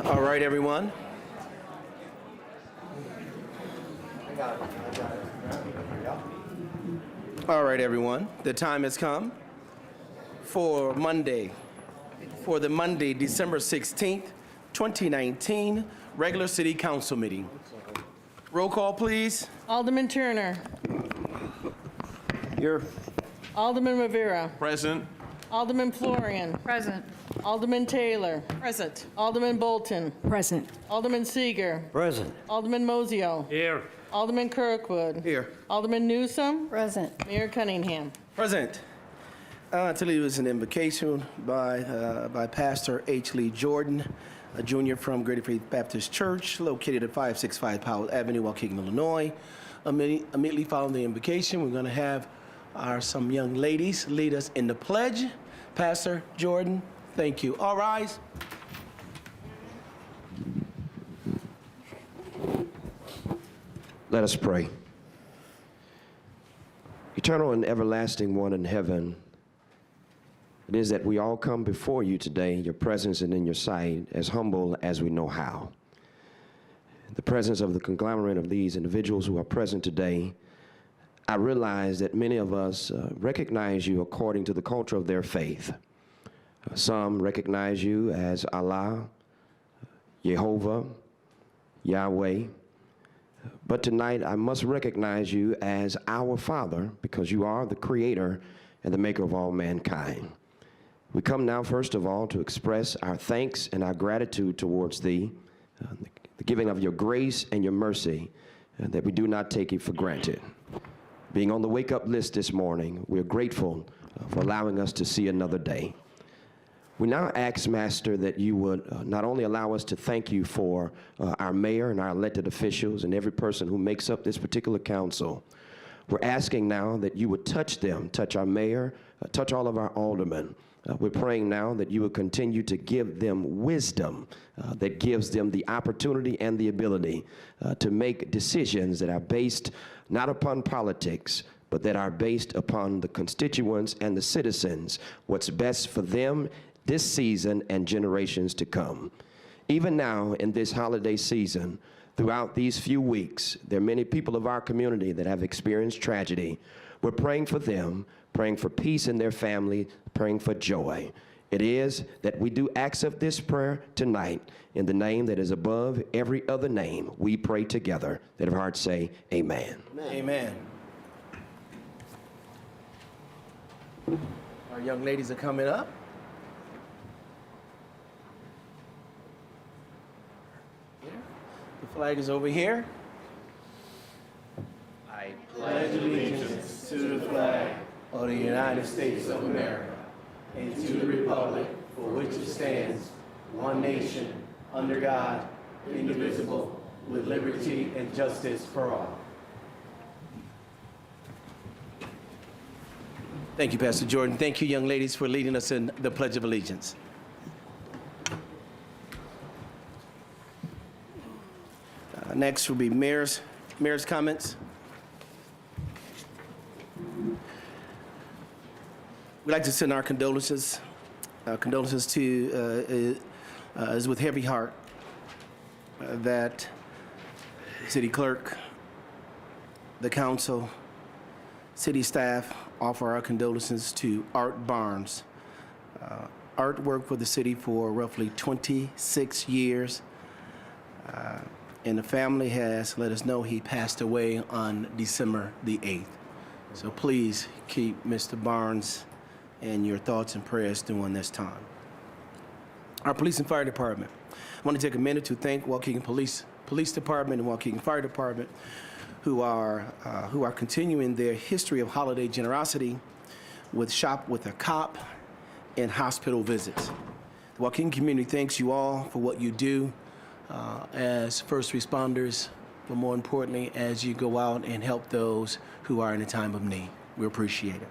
All right, everyone. All right, everyone. The time has come for the Monday, December 16th, 2019, regular city council meeting. Roll call, please. Alderman Turner. Here. Alderman Rivera. Present. Alderman Florian. Present. Alderman Taylor. Present. Alderman Bolton. Present. Alderman Seeger. Present. Alderman Mozio. Here. Alderman Kirkwood. Here. Alderman Newsom. Present. Mayor Cunningham. Present. To leave us an invocation by Pastor H. Lee Jordan, a junior from Greater Faith Baptist Church, located at 565 Powell Avenue, Waukegan, Illinois. Immediately following the invocation, we're going to have some young ladies lead us in the pledge. Pastor Jordan, thank you. All rise. Let us pray. Eternal and everlasting one in heaven, it is that we all come before you today, in your presence and in your sight, as humble as we know how. In the presence of the conglomerate of these individuals who are present today, I realize that many of us recognize you according to the culture of their faith. Some recognize you as Allah, Jehovah, Yahweh. But tonight I must recognize you as our Father, because you are the creator and the maker of all mankind. We come now, first of all, to express our thanks and our gratitude towards thee, the giving of your grace and your mercy, that we do not take it for granted. Being on the wake-up list this morning, we're grateful for allowing us to see another day. We now ask, Master, that you would not only allow us to thank you for our mayor and our elected officials and every person who makes up this particular council. We're asking now that you would touch them, touch our mayor, touch all of our aldermen. We're praying now that you would continue to give them wisdom that gives them the opportunity and the ability to make decisions that are based not upon politics, but that are based upon the constituents and the citizens, what's best for them this season and generations to come. Even now in this holiday season, throughout these few weeks, there are many people of our community that have experienced tragedy. We're praying for them, praying for peace in their family, praying for joy. It is that we do accept this prayer tonight in the name that is above every other name. We pray together. Let our hearts say amen. Amen. Our young ladies are coming up. The flag is over here. I pledge allegiance to the flag of the United States of America and to the republic for which it stands, one nation, under God, indivisible, with liberty and justice for all. Thank you, Pastor Jordan. Thank you, young ladies, for leading us in the Pledge of Allegiance. Next will be mayor's comments. We'd like to send our condolences. Is with heavy heart that city clerk, the council, city staff offer our condolences to Art Barnes. Art worked for the city for roughly 26 years. And the family has let us know he passed away on December the 8th. So please keep Mr. Barnes in your thoughts and prayers during this time. Our police and fire department. I want to take a minute to thank Waukegan Police Department and Waukegan Fire Department who are continuing their history of holiday generosity with Shop with a Cop and hospital visits. The Waukegan community thanks you all for what you do as first responders, but more importantly, as you go out and help those who are in a time of need. We appreciate it.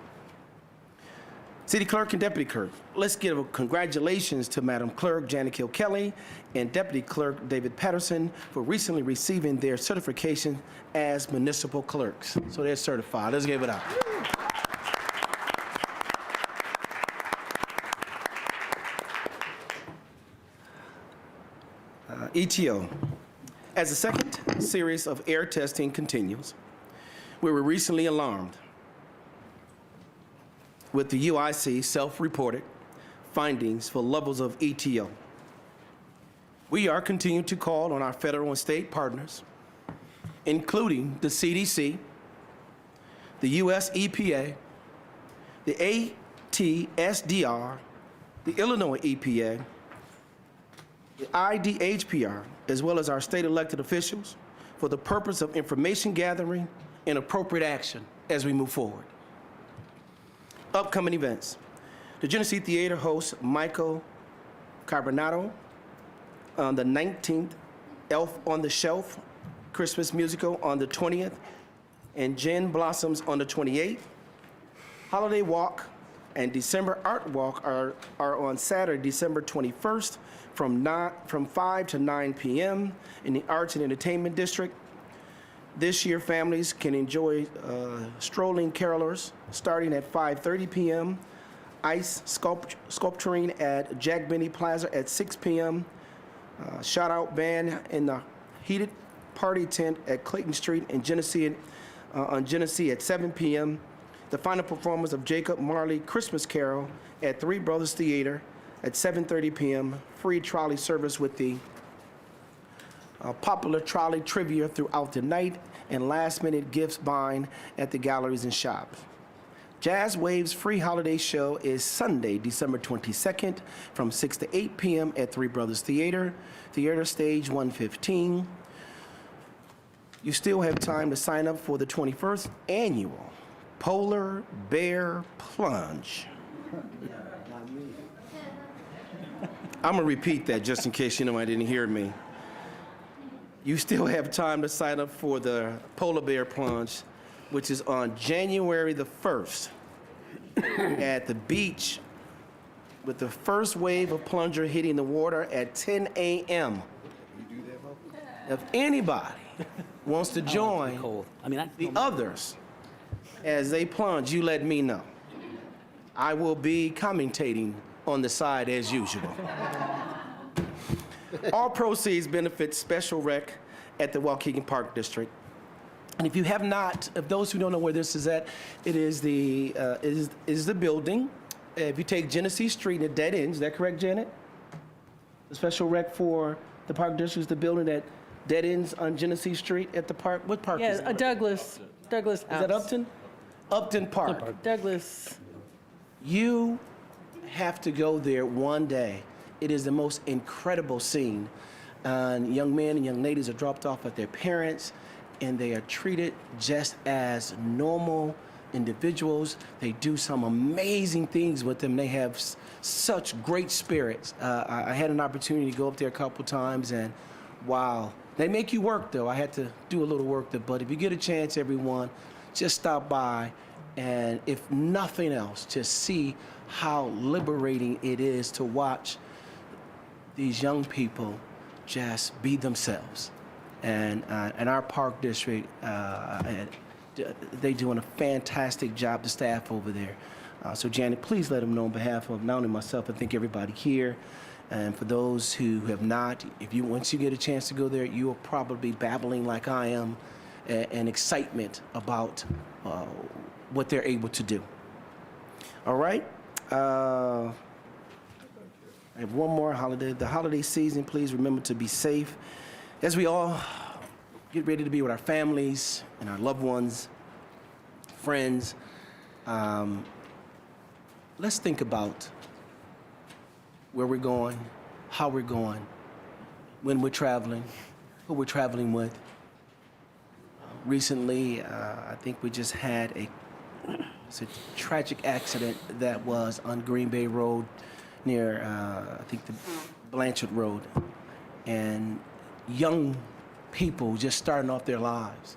City Clerk and Deputy Clerk. Let's give a congratulations to Madam Clerk Janet Kilkelly and Deputy Clerk David Patterson for recently receiving their certification as municipal clerks. So they're certified. Let's give it up. ETO. As the second series of air testing continues, we were recently alarmed with the UIC self-reported findings for levels of ETO. We are continuing to call on our federal and state partners, including the CDC, the US EPA, the ATSDR, the Illinois EPA, the IDHPR, as well as our state elected officials, for the purpose of information gathering and appropriate action as we move forward. Upcoming events. The Genesee Theater hosts Michael Carbonaro on the 19th, Elf on the Shelf Christmas musical on the 20th, and Gin Blossoms on the 28th. Holiday Walk and December Art Walk are on Saturday, December 21st from 5 to 9 p.m. in the Arts and Entertainment District. This year, families can enjoy strolling carolers starting at 5:30 p.m., ice sculpturing at Jack Benny Plaza at 6 p.m., shout-out band in the heated party tent at Clayton Street in Genesee on Genesee at 7 p.m., the final performance of Jacob Marley Christmas Carol at Three Brothers Theater at 7:30 p.m., free trolley service with the popular trolley trivia throughout the night, and last-minute gifts buying at the galleries and shops. Jazz Waves free holiday show is Sunday, December 22nd from 6 to 8 p.m. at Three Brothers Theater, Theater Stage 115. You still have time to sign up for the 21st annual Polar Bear Plunge. I'm gonna repeat that just in case I didn't hear me. You still have time to sign up for the Polar Bear Plunge, which is on January the 1st at the beach, with the first wave of plunger hitting the water at 10 a.m. If anybody wants to join the others as they plunge, you let me know. I will be commentating on the side as usual. All proceeds benefit Special Rec at the Waukegan Park District. And if you have not, if those who don't know where this is at, it is the building. If you take Genesee Street and it dead ends, is that correct, Janet? The Special Rec for the Park District is the building that dead ends on Genesee Street at the park. What park is Yeah, it? Douglas House. Is that Upton? Upton Park. Douglas. You have to go there one day. It is the most incredible scene. Young men and young ladies are dropped off at their parents, and they are treated just as normal individuals. They do some amazing things with them. They have such great spirits. I had an opportunity to go up there a couple times, and wow. They make you work, though. I had to do a little work there, but if you get a chance, everyone, just stop by, and if nothing else, just see how liberating it is to watch these young people just be themselves. And our park district, they're doing a fantastic job, the staff over there. So Janet, please let them know on behalf of not only myself, I think everybody here, and for those who have not, once you get a chance to go there, you will probably be babbling like I am, and excitement about what they're able to do. All right. I have one more holiday. The holiday season, please remember to be safe as we all get ready to be with our families and our loved ones, friends. Let's think about where we're going, how we're going, when we're traveling, who we're traveling with. Recently, I think we just had a tragic accident that was on Green Bay Road near, I think, the Blanchard Road. And young people just starting off their lives.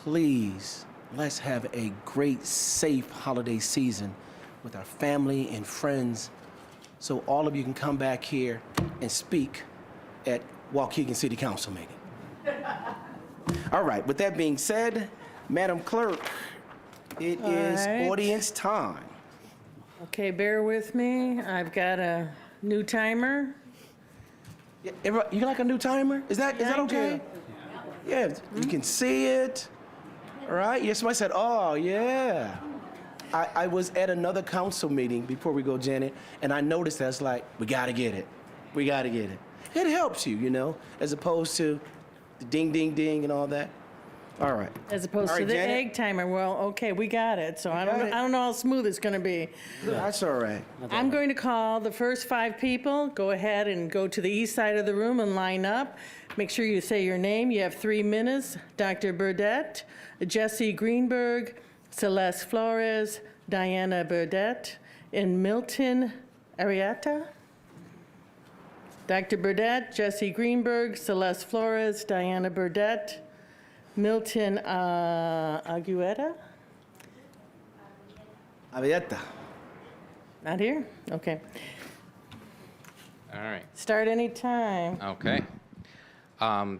Please, let's have a great, safe holiday season with our family and friends, so all of you can come back here and speak at Waukegan City Council meeting. All right, with that being said, Madam Clerk, it is right. audience time. Okay, bear with me. I've got a new timer. You like a new timer? Is that I okay? Yeah, you can see it. All right. Yeah, somebody said, oh, yeah. I was at another council meeting before we go, Janet, and I noticed that. It's like, we got to get it. We got to get it. It helps you, you know, as opposed to the ding, ding, ding and all that. All right. As opposed All to right, the Janet. egg timer. Well, okay, we got it. So I got it. don't know how smooth it's going to be. That's all right. I'm going to call the first 5 people. Go ahead and go to the east side of the room and line up. Make sure you say your name. You have 3 minutes. Dr. Burdette, Jesse Greenberg, Celeste Flores, Diana Burdette, and Milton Arietta. Dr. Burdette, Jesse Greenberg, Celeste Flores, Diana Burdette, Milton Agueta? Avieta. Not here? Okay. All right. Start any time. Okay.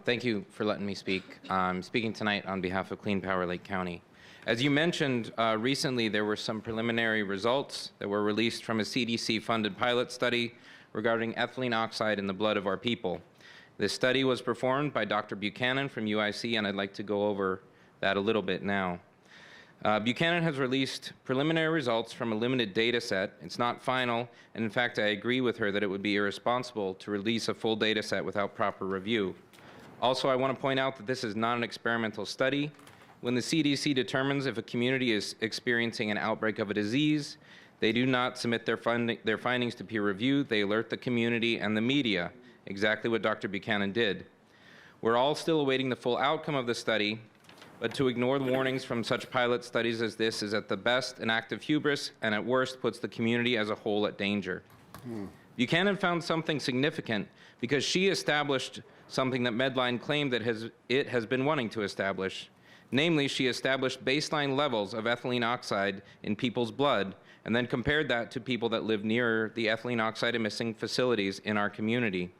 Thank you for letting me speak. I'm speaking tonight on behalf of Clean Power Lake County. As you mentioned, recently there were some preliminary results that were released from a CDC-funded pilot study regarding ethylene oxide in the blood of our people. This study was performed by Dr. Buchanan from UIC, and I'd like to go over that a little bit now. Buchanan has released preliminary results from a limited data set. It's not final, and in fact, I agree with her that it would be irresponsible to release a full data set without proper review. Also, I want to point out that this is not an experimental study. When the CDC determines if a community is experiencing an outbreak of a disease, they do not submit their findings to peer review. They alert the community and the media, exactly what Dr. Buchanan did. We're all still awaiting the full outcome of the study, but to ignore the warnings from such pilot studies as this is at the best an act of hubris, and at worst puts the community as a whole at danger. Buchanan found something significant because she established something that Medline claimed that it has been wanting to establish. Namely, she established baseline levels of ethylene oxide in people's blood and then compared that to people that live near the ethylene oxide emitting facilities in our community.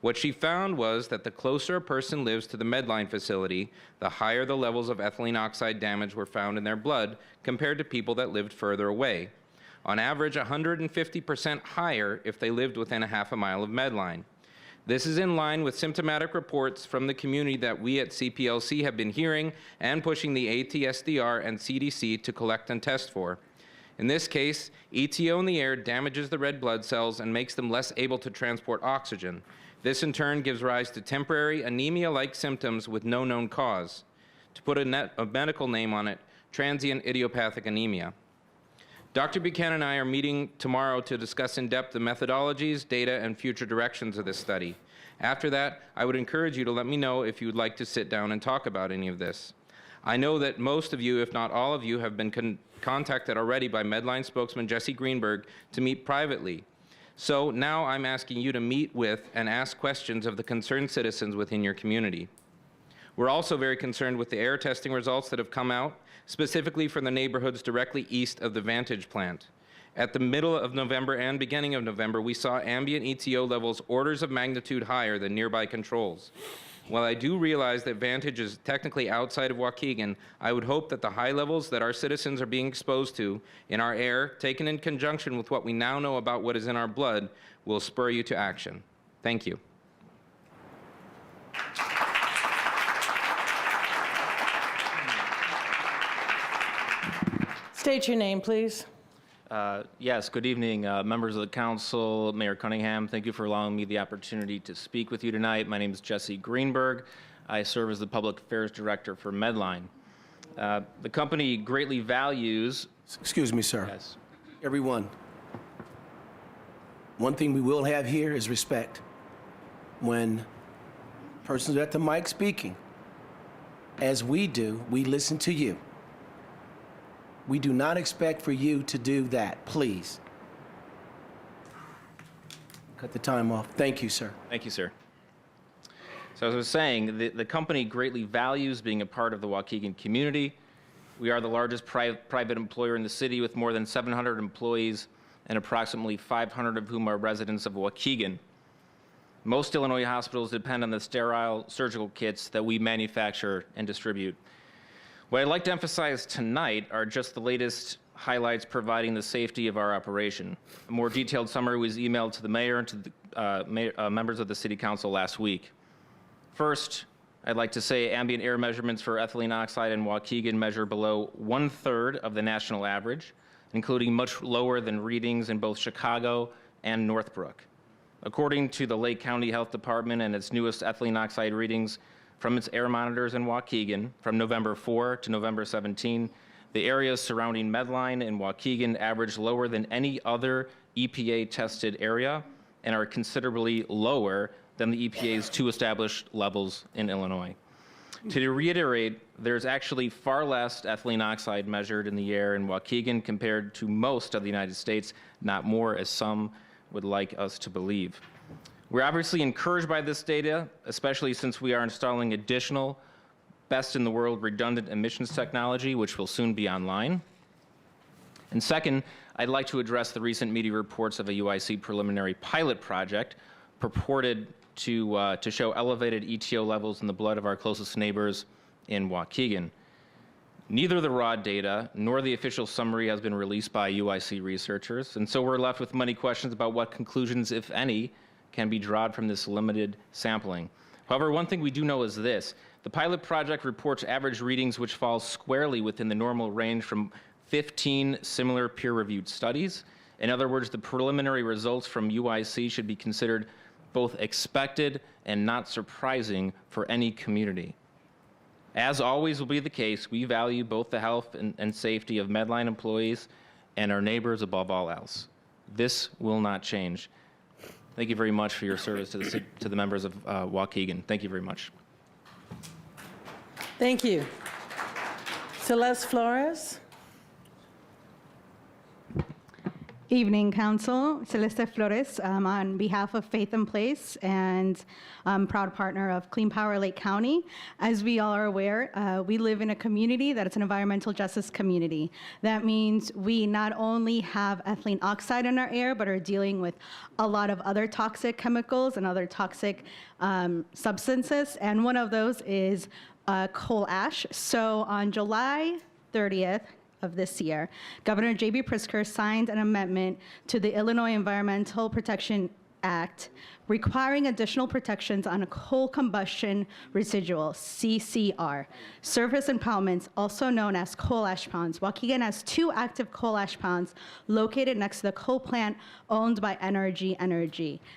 What she found was that the closer a person lives to the Medline facility, the higher the levels of ethylene oxide damage were found in their blood compared to people that lived further away. On average, 150% higher if they lived within a half a mile of Medline. This is in line with symptomatic reports from the community that we at CPLC have been hearing and pushing the ATSDR and CDC to collect and test for. In this case, ETO in the air damages the red blood cells and makes them less able to transport oxygen. This in turn gives rise to temporary anemia-like symptoms with no known cause. To put a medical name on it, transient idiopathic anemia. Dr. Buchanan and I are meeting tomorrow to discuss in depth the methodologies, data, and future directions of this study. After that, I would encourage you to let me know if you would like to sit down and talk about any of this. I know that most of you, if not all of you, have been contacted already by Medline spokesman Jesse Greenberg to meet privately. So now I'm asking you to meet with and ask questions of the concerned citizens within your community. We're also very concerned with the air testing results that have come out, specifically for the neighborhoods directly east of the Vantage plant. At the middle of November and beginning of November, we saw ambient ETO levels orders of magnitude higher than nearby controls. While I do realize that Vantage is technically outside of Waukegan, I would hope that the high levels that our citizens are being exposed to in our air, taken in conjunction with what we now know about what is in our blood, will spur you to action. Thank you. State your name, please. Yes, good evening, members of the council, Mayor Cunningham. Thank you for allowing me the opportunity to speak with you tonight. My name is Jesse Greenberg. I serve as the Public Affairs Director for Medline. The company greatly values... Excuse me, sir. Yes. Everyone, one thing we will have here is respect. When persons are at the mic speaking, as we do, we listen to you. We do not expect for you to do that, please. Cut the time off. Thank you, sir. Thank you, sir. So as I was saying, the company greatly values being a part of the Waukegan community. We are the largest private employer in the city with more than 700 employees and approximately 500 of whom are residents of Waukegan. Most Illinois hospitals depend on the sterile surgical kits that we manufacture and distribute. What I'd like to emphasize tonight are just the latest highlights providing the safety of our operation. A more detailed summary was emailed to the mayor and to the members of the city council last week. First, I'd like to say ambient air measurements for ethylene oxide in Waukegan measure below 1/3 of the national average, including much lower than readings in both Chicago and Northbrook. According to the Lake County Health Department and its newest ethylene oxide readings from its air monitors in Waukegan from November 4 to November 17, the areas surrounding Medline and Waukegan average lower than any other EPA-tested area and are considerably lower than the EPA's 2 established levels in Illinois. To reiterate, there's actually far less ethylene oxide measured in the air in Waukegan compared to most of the United States, not more, as some would like us to believe. We're obviously encouraged by this data, especially since we are installing additional best-in-the-world redundant emissions technology, which will soon be online. And second, I'd like to address the recent media reports of a UIC preliminary pilot project purported to show elevated ETO levels in the blood of our closest neighbors in Waukegan. Neither the raw data nor the official summary has been released by UIC researchers, and so we're left with many questions about what conclusions, if any, can be drawn from this limited sampling. However, one thing we do know is this: the pilot project reports average readings which fall squarely within the normal range from 15 similar peer-reviewed studies. In other words, the preliminary results from UIC should be considered both expected and not surprising for any community. As always will be the case, we value both the health and safety of Medline employees and our neighbors above all else. This will not change. Thank you very much for your service to the members of Waukegan. Thank you very much. Thank you. Celeste Flores. Evening, Council. Celeste Flores, on behalf of Faith and Place and proud partner of Clean Power Lake County. As we all are aware, we live in a community that is an environmental justice community. That means we not only have ethylene oxide in our air, but are dealing with a lot of other toxic chemicals and other toxic substances, and one of those is coal ash. So on July 30th, of this year, Governor J.B. Pritzker signed an amendment to the Illinois Environmental Protection Act requiring additional protections on a coal combustion residual, CCR, surface impoundments, also known as coal ash ponds. Waukegan has 2 active coal ash ponds located next to the coal plant owned by Energy,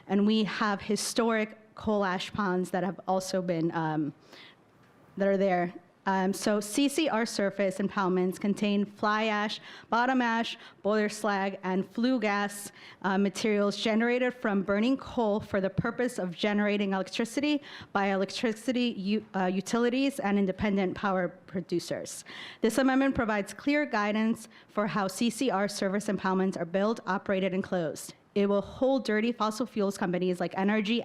and we have historic coal ash ponds that have also been, that are there. So CCR surface impoundments contain fly ash, bottom ash, boiler slag, and flue gas materials generated from burning coal for the purpose of generating electricity by electricity utilities and independent power producers. This amendment provides clear guidance for how CCR surface impoundments are built, operated, and closed. It will hold dirty fossil fuels companies like Energy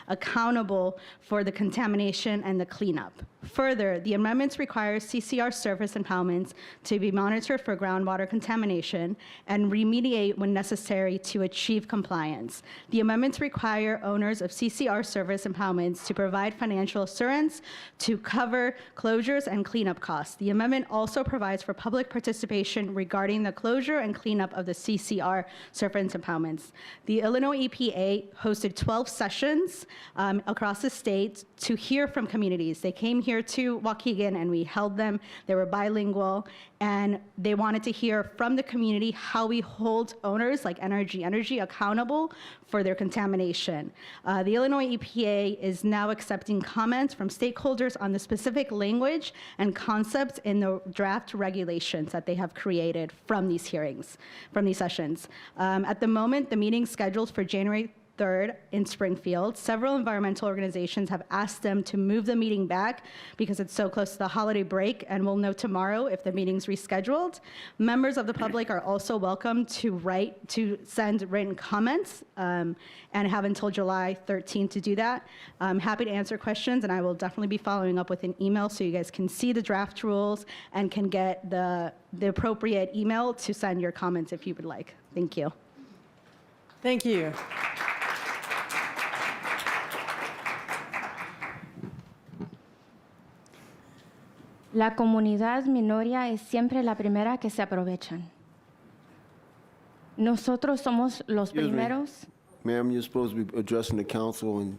accountable for the contamination and the cleanup. Further, the amendments require CCR surface impoundments to be monitored for groundwater contamination and remediate when necessary to achieve compliance. The amendments require owners of CCR surface impoundments to provide financial assurance to cover closures and cleanup costs. The amendment also provides for public participation regarding the closure and cleanup of the CCR surface impoundments. The Illinois EPA hosted 12 sessions across the state to hear from communities. They came here to Waukegan and we held them. They were bilingual and they wanted to hear from the community how we hold owners like Energy accountable for their contamination. The Illinois EPA is now accepting comments from stakeholders on the specific language and concepts in the draft regulations that they have created from these hearings, from these sessions. At the moment, the meeting scheduled for January 3rd in Springfield. Several environmental organizations have asked them to move the meeting back because it's so close to the holiday break, and we'll know tomorrow if the meeting's rescheduled. Members of the public are also welcome to send written comments and have until July 13th to do that. I'm happy to answer questions, and I will definitely be following up with an email so you guys can see the draft rules and can get the appropriate email to send your comments if you would like. Thank you. Thank you. La comunidad minoria es siempre la primera que se aprovechan. Nosotros somos los Excuse me. primeros. Ma'am, you're supposed to be addressing the council and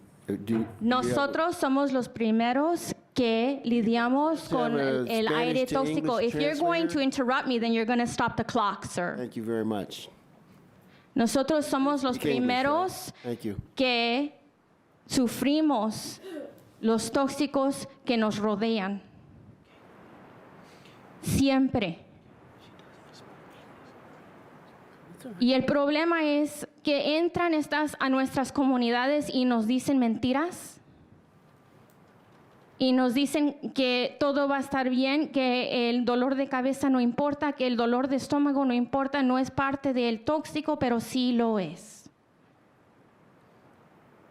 Nosotros somos los primeros que lidiamos con have a el aire Spanish to tóxico. English If you're going to translator? interrupt me, then you're going to stop the clock, sir. Thank you very much. Nosotros somos los Speak English, right? primeros Thank you. que sufrimos los tóxicos que nos rodean. Siempre. Y el problema es que entran a nuestras comunidades y nos dicen mentiras. Y nos dicen que todo va a estar bien, que el dolor de cabeza no importa, que el dolor de estómago no importa, no es parte del tóxico, pero sí lo es.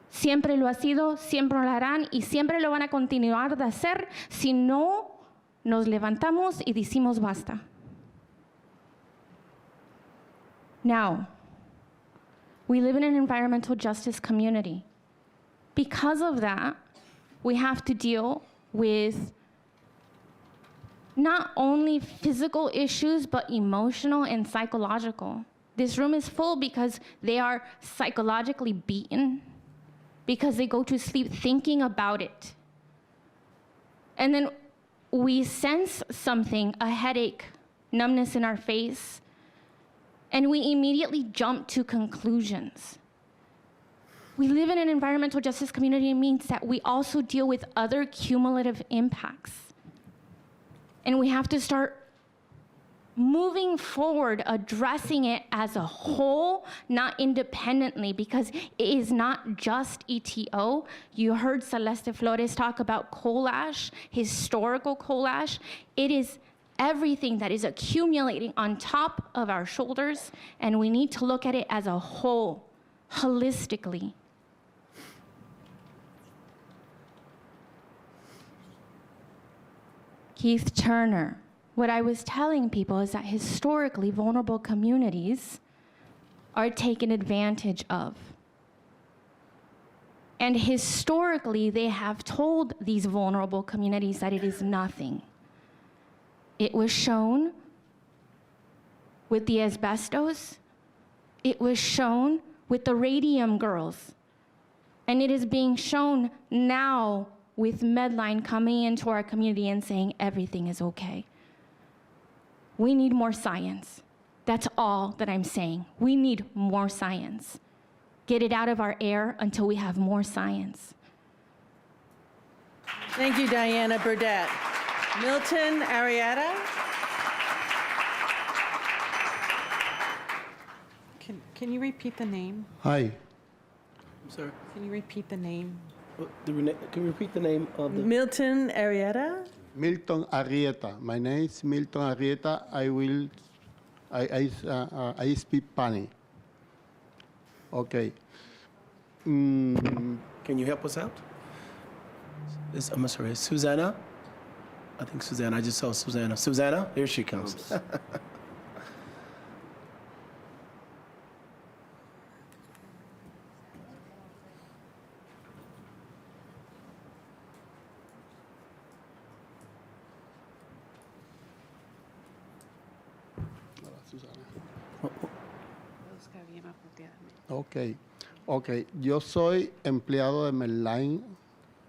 Siempre lo ha sido, siempre lo harán y siempre lo van a continuar de hacer si no nos levantamos y decimos basta. Now, we live in an environmental justice community. Because of that, we have to deal with not only physical issues, but emotional and psychological. This room is full because they are psychologically beaten, because they go to sleep thinking about it. And then we sense something, a headache, numbness in our face, and we immediately jump to conclusions. We live in an environmental justice community means that we also deal with other cumulative impacts. And we have to start moving forward, addressing it as a whole, not independently, because it is not just ETO. You heard Celeste Flores talk about coal ash, historical coal ash. It is everything that is accumulating on top of our shoulders, and we need to look at it as a whole, holistically. Keith Turner, what I was telling people is that historically vulnerable communities are taken advantage of. And historically, they have told these vulnerable communities that it is nothing. It was shown with the asbestos. It was shown with the radium girls. And it is being shown now with Medline coming into our community and saying everything is okay. We need more science. That's all that I'm saying. We need more science. Get it out of our air until we have more science. Thank you, Diana Burdett. Milton Arrieta? Can you repeat the name? Hi. I'm sorry. Can you repeat the name? Can you repeat the name of the... Milton Arrieta? Milton Arrieta. My name is Milton Arrieta. I speak Spanish. Okay. Can you help us out? I'm sorry, Susanna? I think Susanna, I just saw Susanna. Susanna, here she comes. Ok. Yo soy empleado de Medline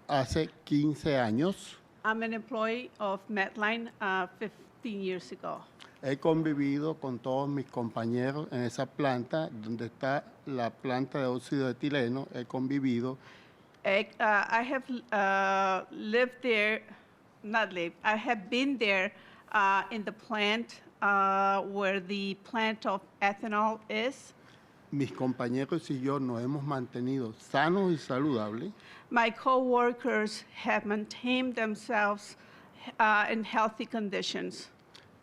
hace 15 años. I'm an employee of Medline 15 years ago. He convivido con todos mis compañeros en esa planta, donde está la planta de óxido de etileno. He convivido. I have lived there, not lived, I have been there in the plant where the plant of ethanol is. Mis compañeros y yo nos hemos mantenido sanos y saludables. My co-workers have maintained themselves in healthy conditions,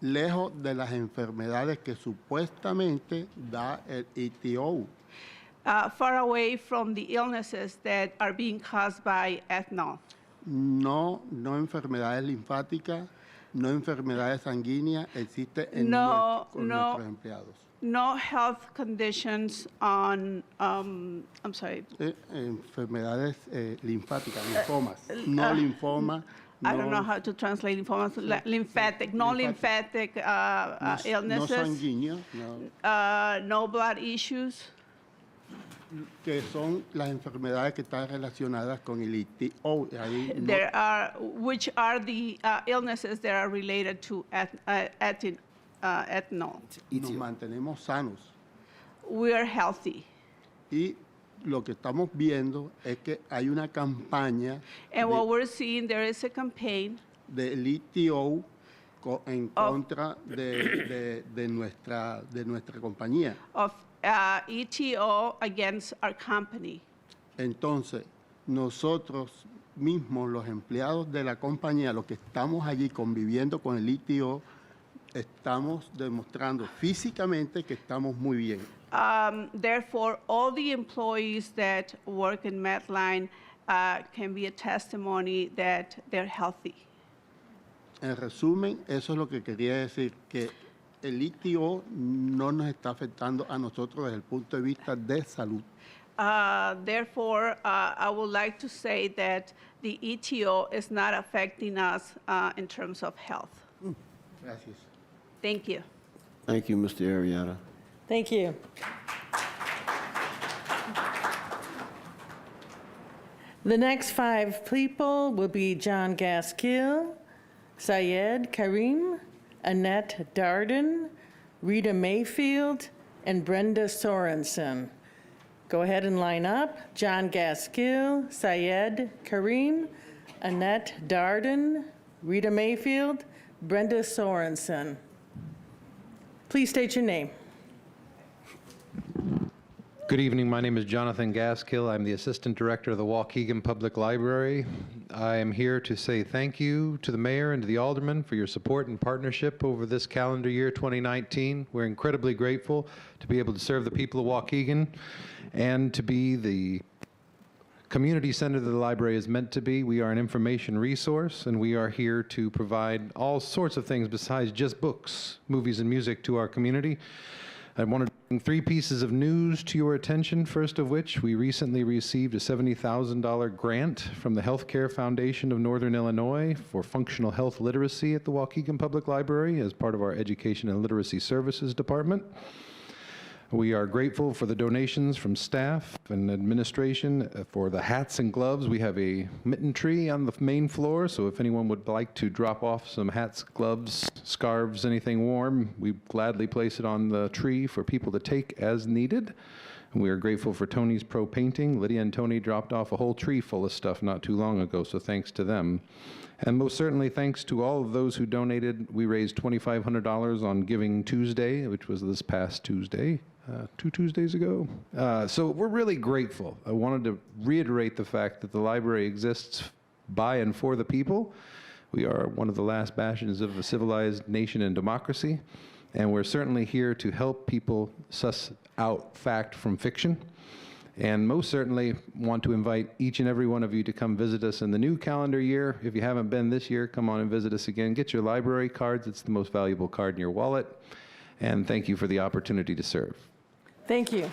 lejos de las enfermedades que supuestamente da el ETO. far away from the illnesses that are being caused by ethanol. No enfermedades linfáticas, no enfermedades sanguíneas existe en con nuestros empleados. No health conditions on, I'm sorry. Enfermedades linfáticas, linfomas, no linfoma, I don't know how to translate lymphatic, non-lymphatic no illnesses, sanguíneos, no blood issues, que son las enfermedades que están relacionadas con el ITO. Ahí no- which are the illnesses that are related to ethanol. nos mantenemos sanos. We are healthy. Y lo que estamos viendo es que hay una campaña And what we're seeing, there is a campaign del ITO en contra de nuestra compañía. of ETO against our company. Entonces, nosotros mismos, los empleados de la compañía, los que estamos allí conviviendo con el ITO, estamos demostrando físicamente que estamos muy bien. Therefore, all the employees that work in Medline can be a testimony that they're healthy. En resumen, eso es lo que quería decir, que el ITO no nos está afectando a nosotros desde el punto de vista de salud. Therefore, I would like to say that the ETO is not affecting us in terms of health. Gracias. Thank you. Thank you, Mr. Arrieta. Thank you. The next 5 people will be John Gaskill, Syed Karim, Annette Darden, Rita Mayfield, and Brenda Sorensen. Go ahead and line up. John Gaskill, Syed Karim, Annette Darden, Rita Mayfield, Brenda Sorensen. Please state your name. Good evening. My name is Jonathan Gaskill. I'm the Assistant Director of the Waukegan Public Library. I am here to say thank you to the Mayor and to the Aldermen for your support and partnership over this calendar year 2019. We're incredibly grateful to be able to serve the people of Waukegan and to be the community center that the library is meant to be. We are an information resource, and we are here to provide all sorts of things besides just books, movies, and music to our community. I wanted to bring 3 pieces of news to your attention, first of which we recently received a $70,000 grant from the Healthcare Foundation of Northern Illinois for functional health literacy at the Waukegan Public Library as part of our Education and Literacy Services Department. We are grateful for the donations from staff and administration for the hats and gloves. We have a mitten tree on the main floor, so if anyone would like to drop off some hats, gloves, scarves, anything warm, we gladly place it on the tree for people to take as needed. And we are grateful for Tony's Pro Painting. Lydia and Tony dropped off a whole tree full of stuff not too long ago, so thanks to them. And most certainly thanks to all of those who donated. We raised $2,500 on Giving Tuesday, which was this past Tuesday. 2 Tuesdays ago. So we're really grateful. I wanted to reiterate the fact that the library exists by and for the people. We are one of the last bastions of a civilized nation and democracy, and we're certainly here to help people suss out fact from fiction. And most certainly want to invite each and every one of you to come visit us in the new calendar year. If you haven't been this year, come on and visit us again. Get your library cards. It's the most valuable card in your wallet. And thank you for the opportunity to serve. Thank you.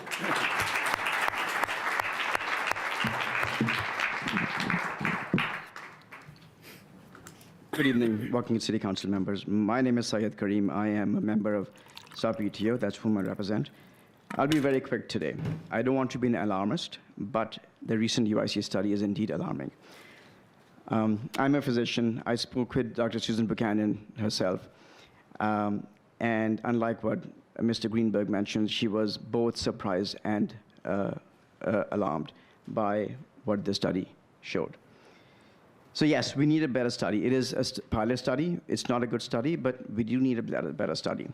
Good evening, Waukegan City Council members. My name is Syed Karim. I am a member of SAP-ETO, that's whom I represent. I'll be very quick today. I don't want to be an alarmist, but the recent UIC study is indeed alarming. I'm a physician. I spoke with Dr. Susan Buchanan herself. And unlike what Mr. Greenberg mentioned, she was both surprised and alarmed by what the study showed. So yes, we need a better study. It is a pilot study. It's not a good study, but we do need a better study.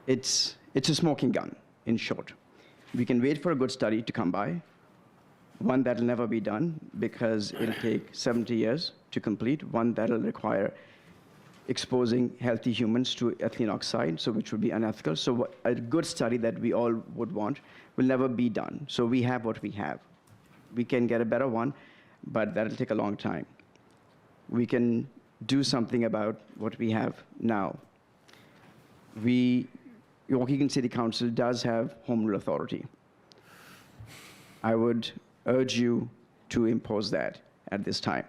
It's a smoking gun, in short. We can wait for a good study to come by, one that'll never be done because it'll take 70 years to complete, one that'll require exposing healthy humans to ethylene oxide, so which would be unethical. So a good study that we all would want will never be done. So we have what we have. We can get a better one, but that'll take a long time. We can do something about what we have now. Waukegan City Council does have home rule authority. I would urge you to impose that at this time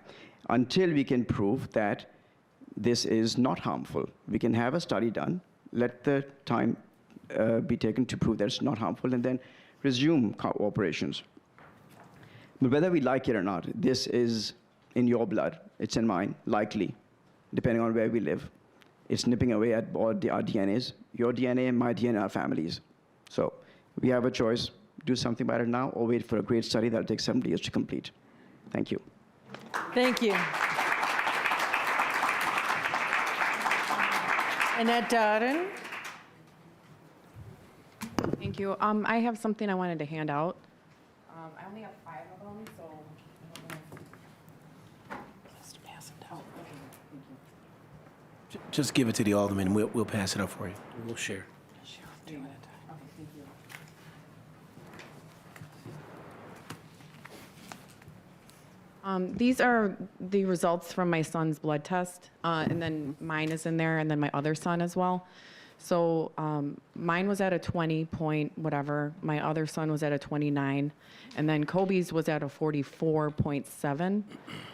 until we can prove that this is not harmful. We can have a study done, let the time be taken to prove that it's not harmful, and then resume operations. But whether we like it or not, this is in your blood, it's in mine, likely, depending on where we live. It's nipping away at all our DNAs, your DNA, my DNA, our families. So we have a choice, do something about it now, or wait for a great study that'll take 70 years to complete. Thank you. Thank you. Annette Dodden. Thank you. I have something I wanted to hand out. I only have 5 of them, so I don't know. Just pass it down. Just give it to the alderman, and we'll pass it up for you. We'll share. These are the results from my son's blood test, and then mine is in there, and then my other son as well. So mine was at a 20 point whatever, my other son was at a 29, and then Kobe's was at a 44.7.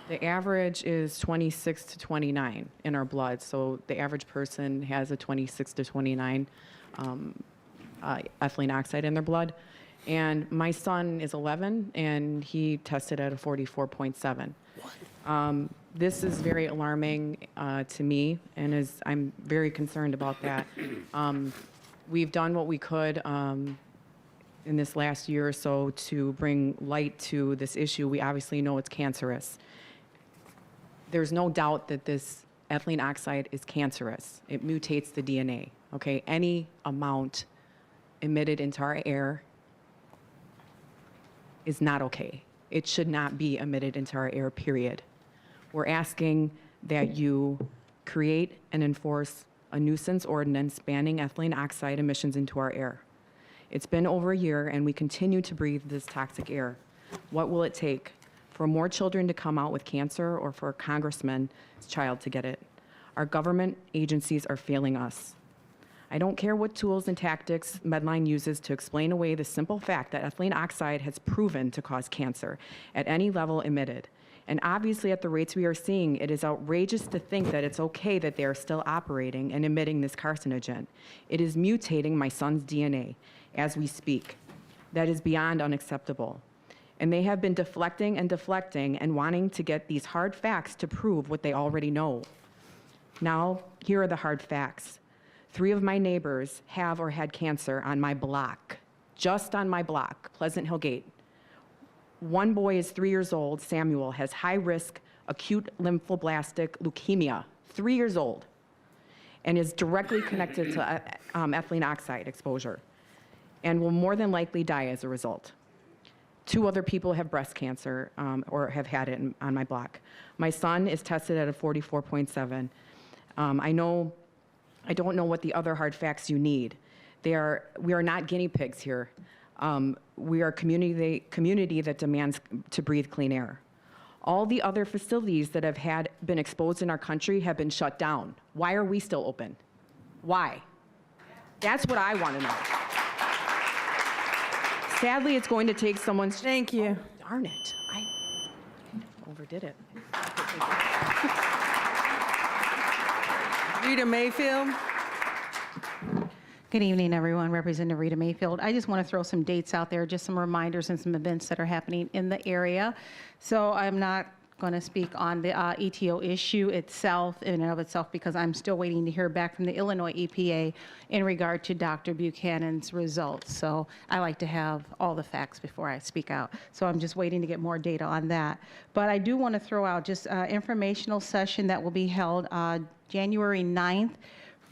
The average is 26 to 29 in our blood, so the average person has a 26 to 29 ethylene oxide in their blood. And my son is 11, and he tested at a 44.7. This is very alarming to me, and I'm very concerned about that. We've done what we could in this last year or so to bring light to this issue. We obviously know it's cancerous. There's no doubt that this ethylene oxide is cancerous. It mutates the DNA, okay? Any amount emitted into our air is not okay. It should not be emitted into our air, period. We're asking that you create and enforce a nuisance ordinance banning ethylene oxide emissions into our air. It's been over a year, and we continue to breathe this toxic air. What will it take for more children to come out with cancer, or for a congressman's child to get it? Our government agencies are failing us. I don't care what tools and tactics Medline uses to explain away the simple fact that ethylene oxide has proven to cause cancer at any level emitted. And obviously, at the rates we are seeing, it is outrageous to think that it's okay that they are still operating and emitting this carcinogen. It is mutating my son's DNA as we speak. That is beyond unacceptable. And they have been deflecting and wanting to get these hard facts to prove what they already know. Now, here are the hard facts. 3 of my neighbors have or had cancer on my block, just on my block, Pleasant Hill Gate. One boy is 3 years old, Samuel, has high-risk acute lymphoblastic leukemia, 3 years old, and is directly connected to ethylene oxide exposure, and will more than likely die as a result. 2 other people have breast cancer or have had it on my block. My son is tested at a 44.7. I don't know what the other hard facts you need. We are not guinea pigs here. We are a community that demands to breathe clean air. All the other facilities that have been exposed in our country have been shut down. Why are we still open? Why? That's what I want to know. Sadly, it's going to take someone's... Thank you. Oh, darn it. I overdid it. Rita Mayfield. Good evening, everyone. Representative Rita Mayfield. I just want to throw some dates out there, just some reminders and some events that are happening in the area. So I'm not going to speak on the ETO issue itself, in and of itself, because I'm still waiting to hear back from the Illinois EPA in regard to Dr. Buchanan's results. So I like to have all the facts before I speak out. So I'm just waiting to get more data on that. But I do want to throw out just an informational session that will be held January 9th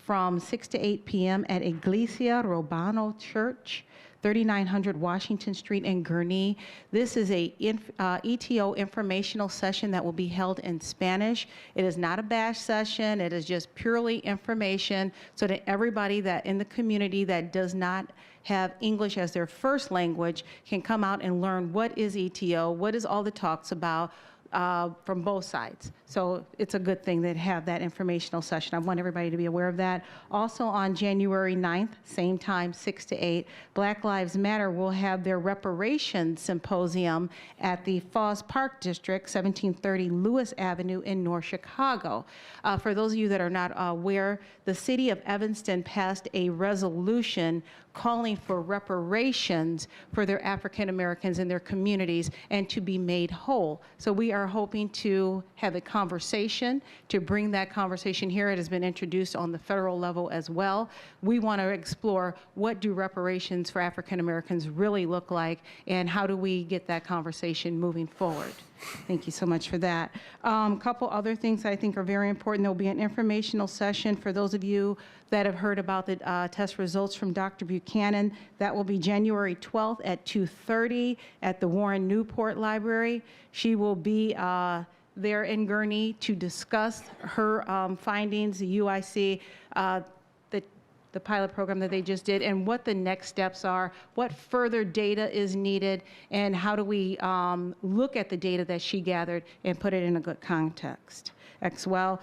from 6 to 8 p.m. at Iglesia Robano Church, 3900 Washington Street in Gurnee. This is a ETO informational session that will be held in Spanish. It is not a bash session. It is just purely information so that everybody that in the community that does not have English as their first language can come out and learn what is ETO, what is all the talks about, from both sides. So it's a good thing to have that informational session. I want everybody to be aware of that. Also on January 9th, same time, 6 to 8, Black Lives Matter will have their reparations symposium at the Falls Park District, 1730 Lewis Avenue in North Chicago. For those of you that are not aware, the city of Evanston passed a resolution calling for reparations for their African Americans in their communities and to be made whole. So we are hoping to have a conversation, to bring that conversation here. It has been introduced on the federal level as well. We want to explore what do reparations for African Americans really look like, and how do we get that conversation moving forward. Thank you so much for that. A couple other things I think are very important. There will be an informational session for those of you that have heard about the test results from Dr. Buchanan. That will be January 12th at 2:30 at the Warren Newport Library. She will be there in Gurnee to discuss her findings, the UIC, the pilot program that they just did, and what the next steps are, what further data is needed, and how do we look at the data that she gathered and put it in a good context as well.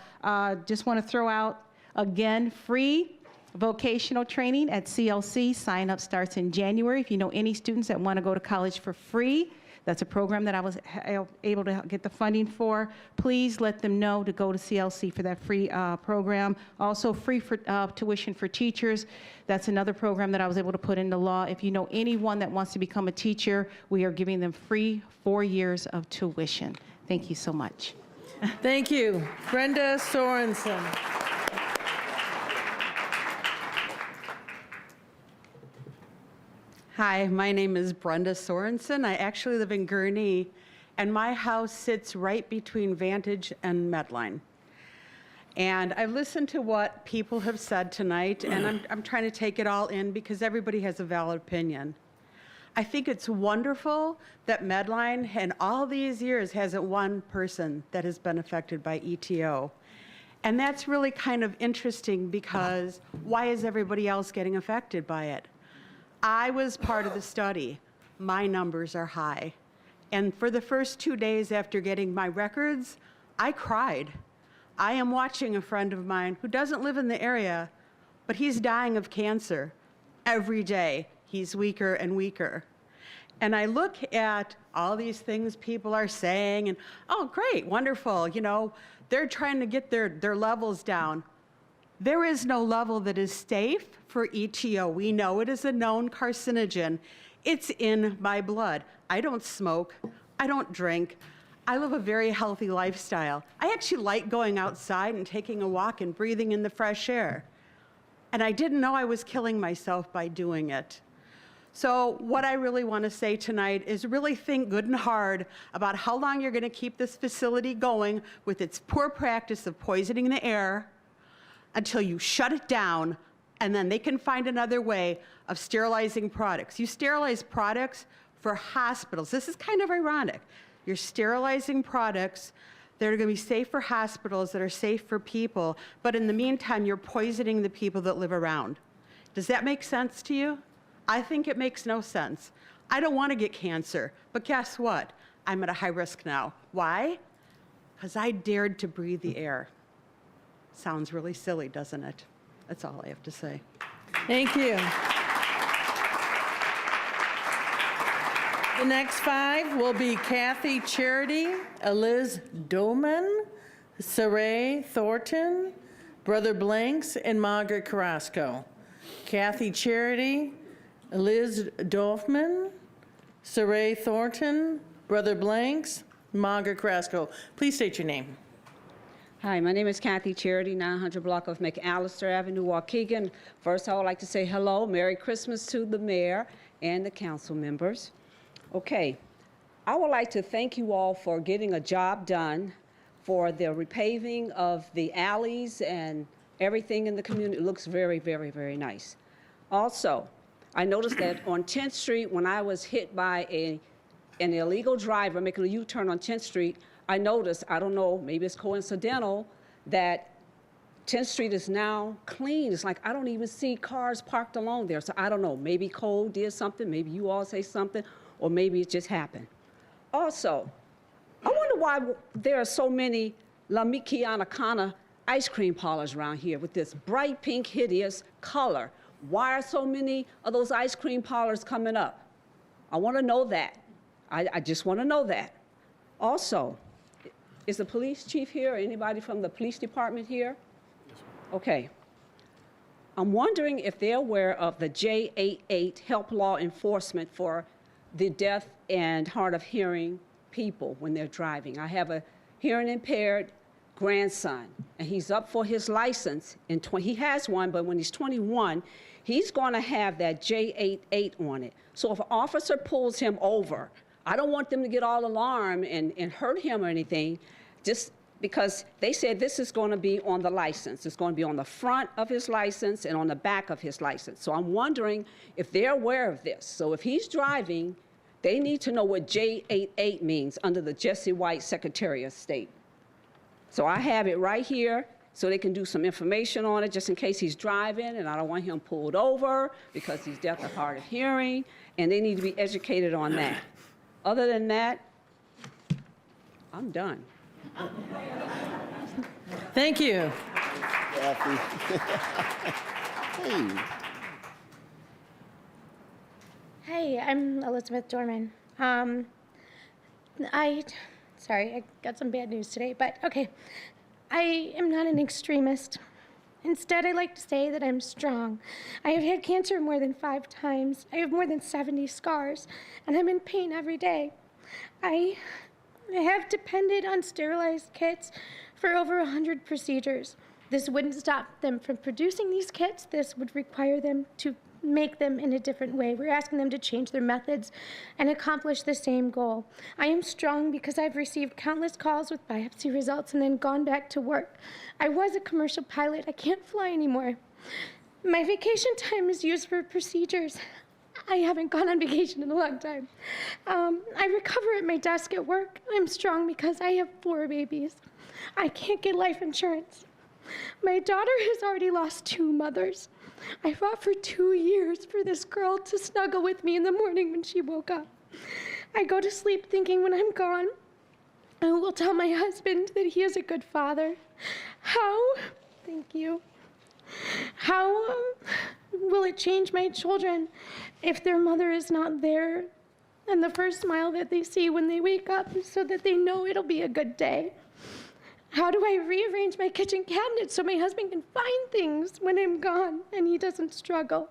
Just want to throw out, again, free vocational training at CLC. Sign up starts in January. If you know any students that want to go to college for free, that's a program that I was able to get the funding for. Please let them know to go to CLC for that free program. Also, free for, tuition for teachers. That's another program that I was able to put into law. If you know anyone that wants to become a teacher, we are giving them free 4 years of tuition. Thank you so much. Thank you. Brenda Sorensen. Hi, my name is Brenda Sorensen. I actually live in Gurnee, and my house sits right between Vantage and Medline. And I've listened to what people have said tonight, and I'm trying to take it all in because everybody has a valid opinion. I think it's wonderful that Medline, in all these years, hasn't one person that has been affected by ETO. And that's really kind of interesting because why is everybody else getting affected by it? I was part of the study. My numbers are high. And for the first 2 days after getting my records, I cried. I am watching a friend of mine who doesn't live in the area, but he's dying of cancer. Every day, he's weaker and weaker. And I look at all these things people are saying, and, oh, great, wonderful, you know, they're trying to get their levels down. There is no level that is safe for ETO. We know it is a known carcinogen. It's in my blood. I don't smoke. I don't drink. I live a very healthy lifestyle. I actually like going outside and taking a walk and breathing in the fresh air. And I didn't know I was killing myself by doing it. So what I really want to say tonight is really think good and hard about how long you're going to keep this facility going with its poor practice of poisoning the air, until you shut it down, and then they can find another way of sterilizing products. You sterilize products for hospitals. This is kind of ironic. You're sterilizing products that are going to be safe for hospitals, that are safe for people, but in the meantime, you're poisoning the people that live around. Does that make sense to you? I think it makes no sense. I don't want to get cancer, but guess what? I'm at a high risk now. Why? Because I dared to breathe the air. Sounds really silly, doesn't it? That's all I have to say. Thank you. The next 5 will be Kathy Charity, Eliz Doman, Saray Thornton, Brother Blanks, and Margaret Carrasco. Kathy Charity, Eliz Dorfman, Saray Thornton, Brother Blanks, Margaret Carrasco. Please state your name. Hi, my name is Kathy Charity, 900 block of McAllister Avenue, Waukegan. First, I would like to say hello, Merry Christmas to the mayor and the council members. Okay, I would like to thank you all for getting a job done for the repaving of the alleys and everything in the community. It looks very, very, very nice. Also, I noticed that on 10th Street, when I was hit by an illegal driver making a U-turn on 10th Street, I noticed, I don't know, maybe it's coincidental, that 10th Street is now clean. It's like I don't even see cars parked along there. So I don't know, maybe Cole did something, maybe you all say something, or maybe it just happened. Also, I wonder why there are so many La Michiana ice cream parlors around here with this bright pink, hideous color. Why are so many of those ice cream parlors coming up? I want to know that. I just want to know that. Also, is the police chief here or anybody from the police department here? Okay. I'm wondering if they're aware of the J88 help law enforcement for the deaf and hard of hearing people when they're driving. I have a hearing impaired grandson, and he's up for his license. He has one, but when he's 21, he's going to have that J88 on it. So if an officer pulls him over, I don't want them to get all alarmed and hurt him or anything, just because they said this is going to be on the license. It's going to be on the front of his license and on the back of his license. So I'm wondering if they're aware of this. So if he's driving, they need to know what J88 means under the Jesse White Secretary of State. So I have it right here so they can do some information on it just in case he's driving and I don't want him pulled over because he's deaf and hard of hearing, and they need to be educated on that. Other than that, I'm done. Thank you. Hey. Hey, I'm Elizabeth Dorman. Sorry, I got some bad news today, but okay. I am not an extremist. Instead, I like to say that I'm strong. I have had cancer more than 5 times. I have more than 70 scars, and I'm in pain every day. I have depended on sterilized kits for over 100 procedures. This wouldn't stop them from producing these kits. This would require them to make them in a different way. We're asking them to change their methods and accomplish the same goal. I am strong because I've received countless calls with biopsy results and then gone back to work. I was a commercial pilot. I can't fly anymore. My vacation time is used for procedures. I haven't gone on vacation in a long time. I recover at my desk at work. I'm strong because I have 4 babies. I can't get life insurance. My daughter has already lost 2 mothers. I fought for 2 years for this girl to snuggle with me in the morning when she woke up. I go to sleep thinking when I'm gone, I will tell my husband that he is a good father. Thank you. How will it change my children if their mother is not there and the first smile that they see when they wake up so that they know it'll be a good day? How do I rearrange my kitchen cabinet so my husband can find things when I'm gone and he doesn't struggle?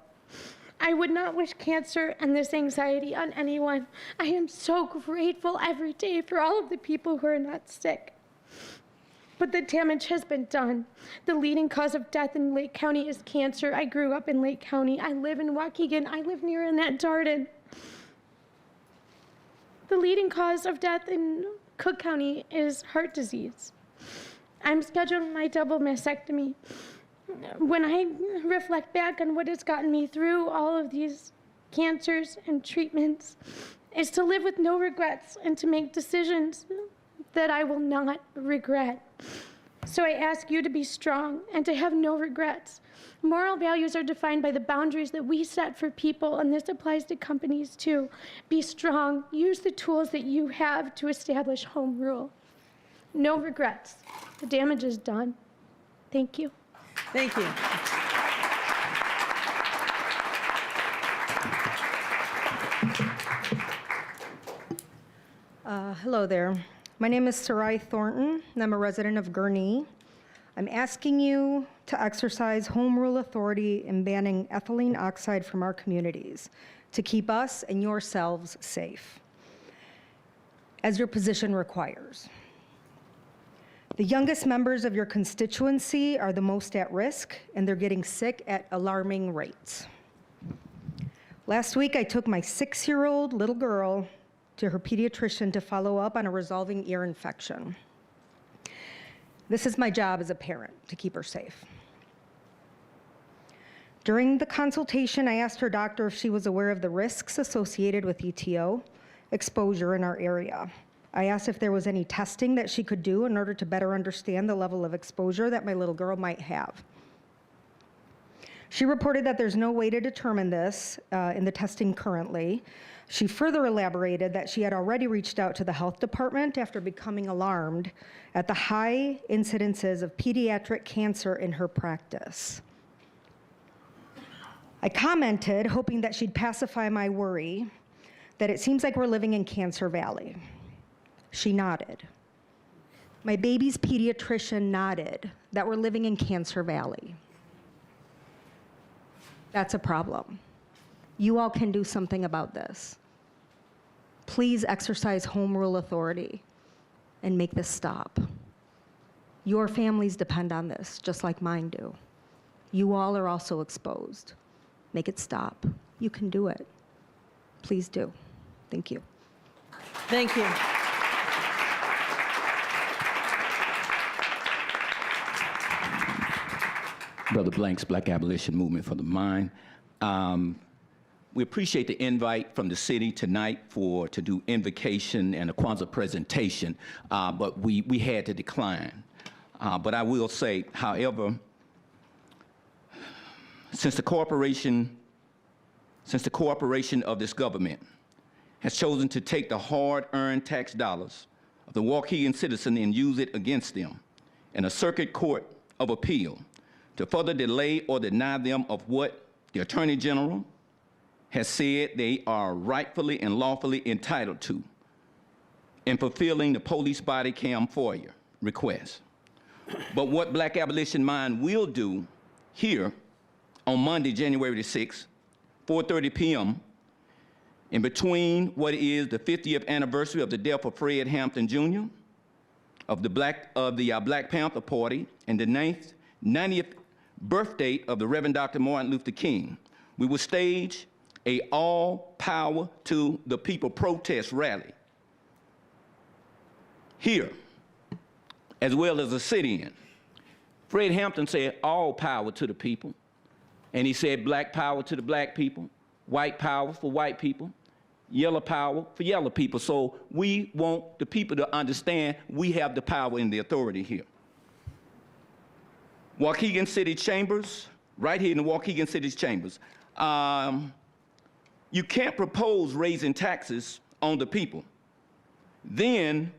I would not wish cancer and this anxiety on anyone. I am so grateful every day for all of the people who are not sick. But the damage has been done. The leading cause of death in Lake County is cancer. I grew up in Lake County. I live in Waukegan. I live near Annette Darden. The leading cause of death in Cook County is heart disease. I'm scheduled my double mastectomy. When I reflect back on what has gotten me through all of these cancers and treatments, is to live with no regrets and to make decisions that I will not regret. So I ask you to be strong and to have no regrets. Moral values are defined by the boundaries that we set for people, and this applies to companies too. Be strong. Use the tools that you have to establish home rule. No regrets. The damage is done. Thank you. Thank you. Hello there. My name is Sarai Thornton, and I'm a resident of Gurnee. I'm asking you to exercise home rule authority in banning ethylene oxide from our communities to keep us and yourselves safe, as your position requires. The youngest members of your constituency are the most at risk, and they're getting sick at alarming rates. Last week, I took my 6-year-old little girl to her pediatrician to follow up on a resolving ear infection. This is my job as a parent, to keep her safe. During the consultation, I asked her doctor if she was aware of the risks associated with ETO exposure in our area. I asked if there was any testing that she could do in order to better understand the level of exposure that my little girl might have. She reported that there's no way to determine this in the testing currently. She further elaborated that she had already reached out to the health department after becoming alarmed at the high incidences of pediatric cancer in her practice. I commented, hoping that she'd pacify my worry, that it seems like we're living in Cancer Valley. She nodded. My baby's pediatrician nodded that we're living in Cancer Valley. That's a problem. You all can do something about this. Please exercise home rule authority and make this stop. Your families depend on this, just like mine do. You all are also exposed. Make it stop. You can do it. Please do. Thank you. Thank you. Brother Blank's Black Abolition Movement for the Mind. We appreciate the invite from the city tonight to do invocation and a Kwanzaa presentation, but we had to decline. But I will say, however, since the cooperation of this government has chosen to take the hard-earned tax dollars of the Waukegan citizen and use it against them in a circuit court of appeal to further delay or deny them of what the Attorney General has said they are rightfully and lawfully entitled to in fulfilling the police body cam FOIA request. But what Black Abolition Mind will do here on Monday, January the 6th, 4:30 p.m., in between what is the 50th anniversary of the death of Fred Hampton Jr., of the Black Panther Party, and the 90th birthday of the Reverend Dr. Martin Luther King, we will stage a all power to the people protest rally here, as well as a sit-in. Fred Hampton said all power to the people, and he said black power to the black people, white power for white people, yellow power for yellow people. So we want the people to understand we have the power and the authority here. Waukegan City Chambers, right here in the Waukegan City Chambers. You can't propose raising taxes on the people, then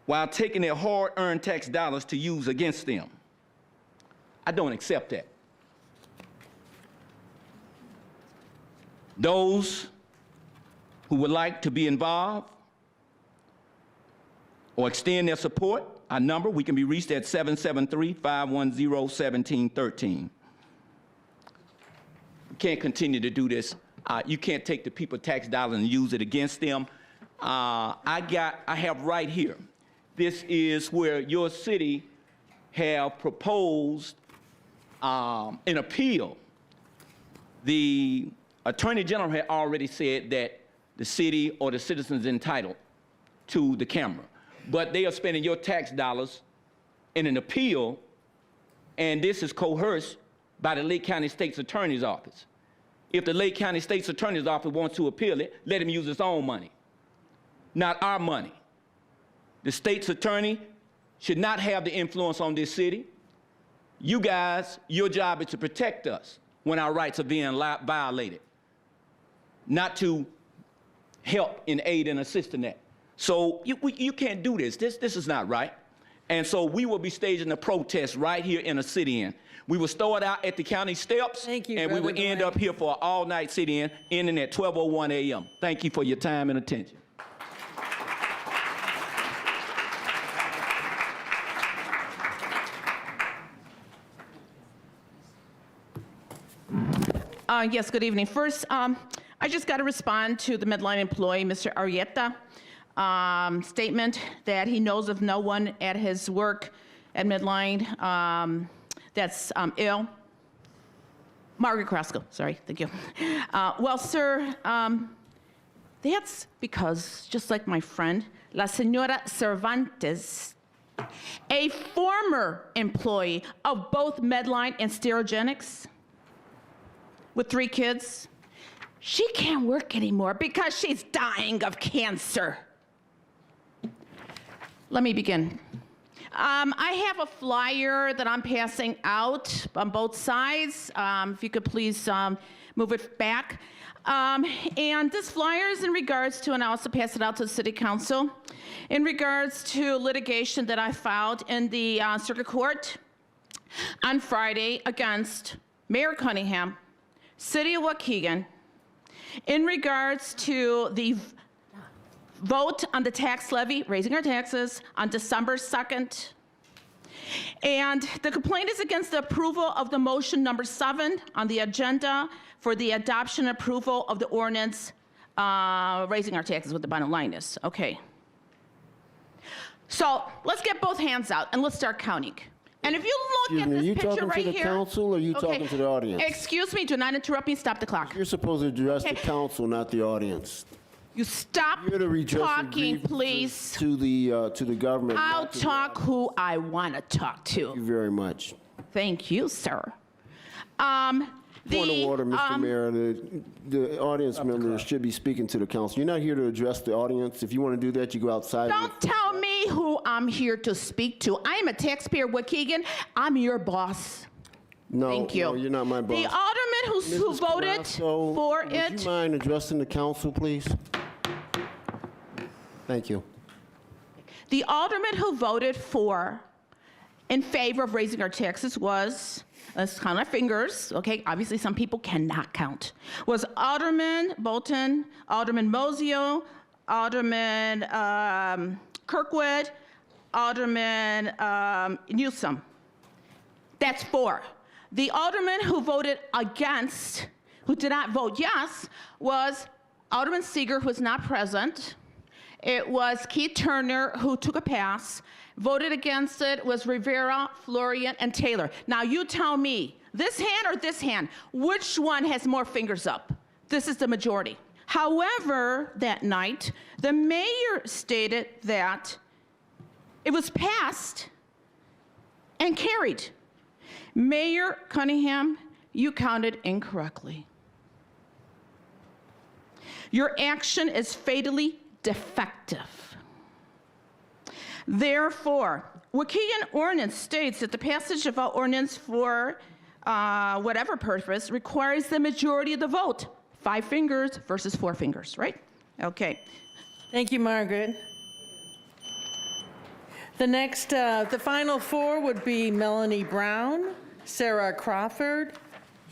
while taking their hard-earned tax dollars to use against them. I don't accept that. Those who would like to be involved or extend their support, our number, we can be reached at 773-510-1713. You can't continue to do this. You can't take the people's tax dollars and use it against them. I have right here, this is where your city have proposed an appeal. The Attorney General had already said that the city or the citizens entitled to the camera, but they are spending your tax dollars in an appeal, and this is coerced by the Lake County State's Attorney's Office. If the Lake County State's Attorney's Office wants to appeal it, let him use his own money, not our money. The state's attorney should not have the influence on this city. You guys, your job is to protect us when our rights are being violated, not to help and aid and assist in that. So you can't do this. This is not right. And so we will be staging a protest right here in a sit-in. We will start out at the county steps, and we will end up here for an all-night sit-in, ending at 12:01 a.m. Thank you for your time and attention. Yes, good evening. First, I just got to respond to the Medline employee, Mr. Arrieta, statement that he knows of no one at his work at Medline that's ill. Margaret Carrasco, sorry, thank you. Well, sir, that's because, just like my friend, La Señora Cervantes, a former employee of both Medline and Sterogenics, with 3 kids, she can't work anymore because she's dying of cancer. Let me begin. I have a flyer that I'm passing out on both sides. If you could please move it back. And this flyer is in regards to, and I also pass it out to the City Council, in regards to litigation that I filed in the Circuit Court on Friday against Mayor Cunningham, City of Waukegan, in regards to the vote on the tax levy, raising our taxes, on December 2nd. And the complaint is against the approval of the motion number 7 on the agenda for the adoption and approval of the ordinance raising our taxes, what the bottom line is. Okay. So let's get both hands out and let's start counting. And if you look at this picture right here. Are you talking to the council or are you talking to the audience? Excuse me, do not interrupt me, stop the clock. You're supposed to address the council, not the audience. You stop talking, please. To the government. I'll talk who I want to talk to. Thank you very much. Thank you, sir. Point of order, Mr. Mayor. The audience members should be speaking to the council. You're not here to address the audience. If you want to do that, you go outside. Don't tell me who I'm here to speak to. I am a taxpayer, Waukegan. I'm your boss. No, Thank you. No, you're not my boss. The alderman who voted Carrasco, for it. Would you mind addressing the council, please? Thank you. The alderman who voted in favor of raising our taxes was, let's count our fingers, okay? Obviously, some people cannot count. Was Alderman Bolton, Alderman Mosio, Alderman Kirkwood, Alderman Newsom. That's 4. The alderman who voted against, who did not vote yes, was Alderman Seeger, who was not present. It was Keith Turner, who took a pass. Voted against it was Rivera, Florian, and Taylor. Now you tell me, this hand or this hand, which one has more fingers up? This is the majority. However, that night, the mayor stated that it was passed and carried. Mayor Cunningham, you counted incorrectly. Your action is fatally defective. Therefore, Waukegan ordinance states that the passage of our ordinance for whatever purpose requires the majority of the vote. 5 fingers versus 4 fingers, right? Okay. Thank you, Margaret. The next, the final 4 would be Melanie Brown, Sarah Crawford,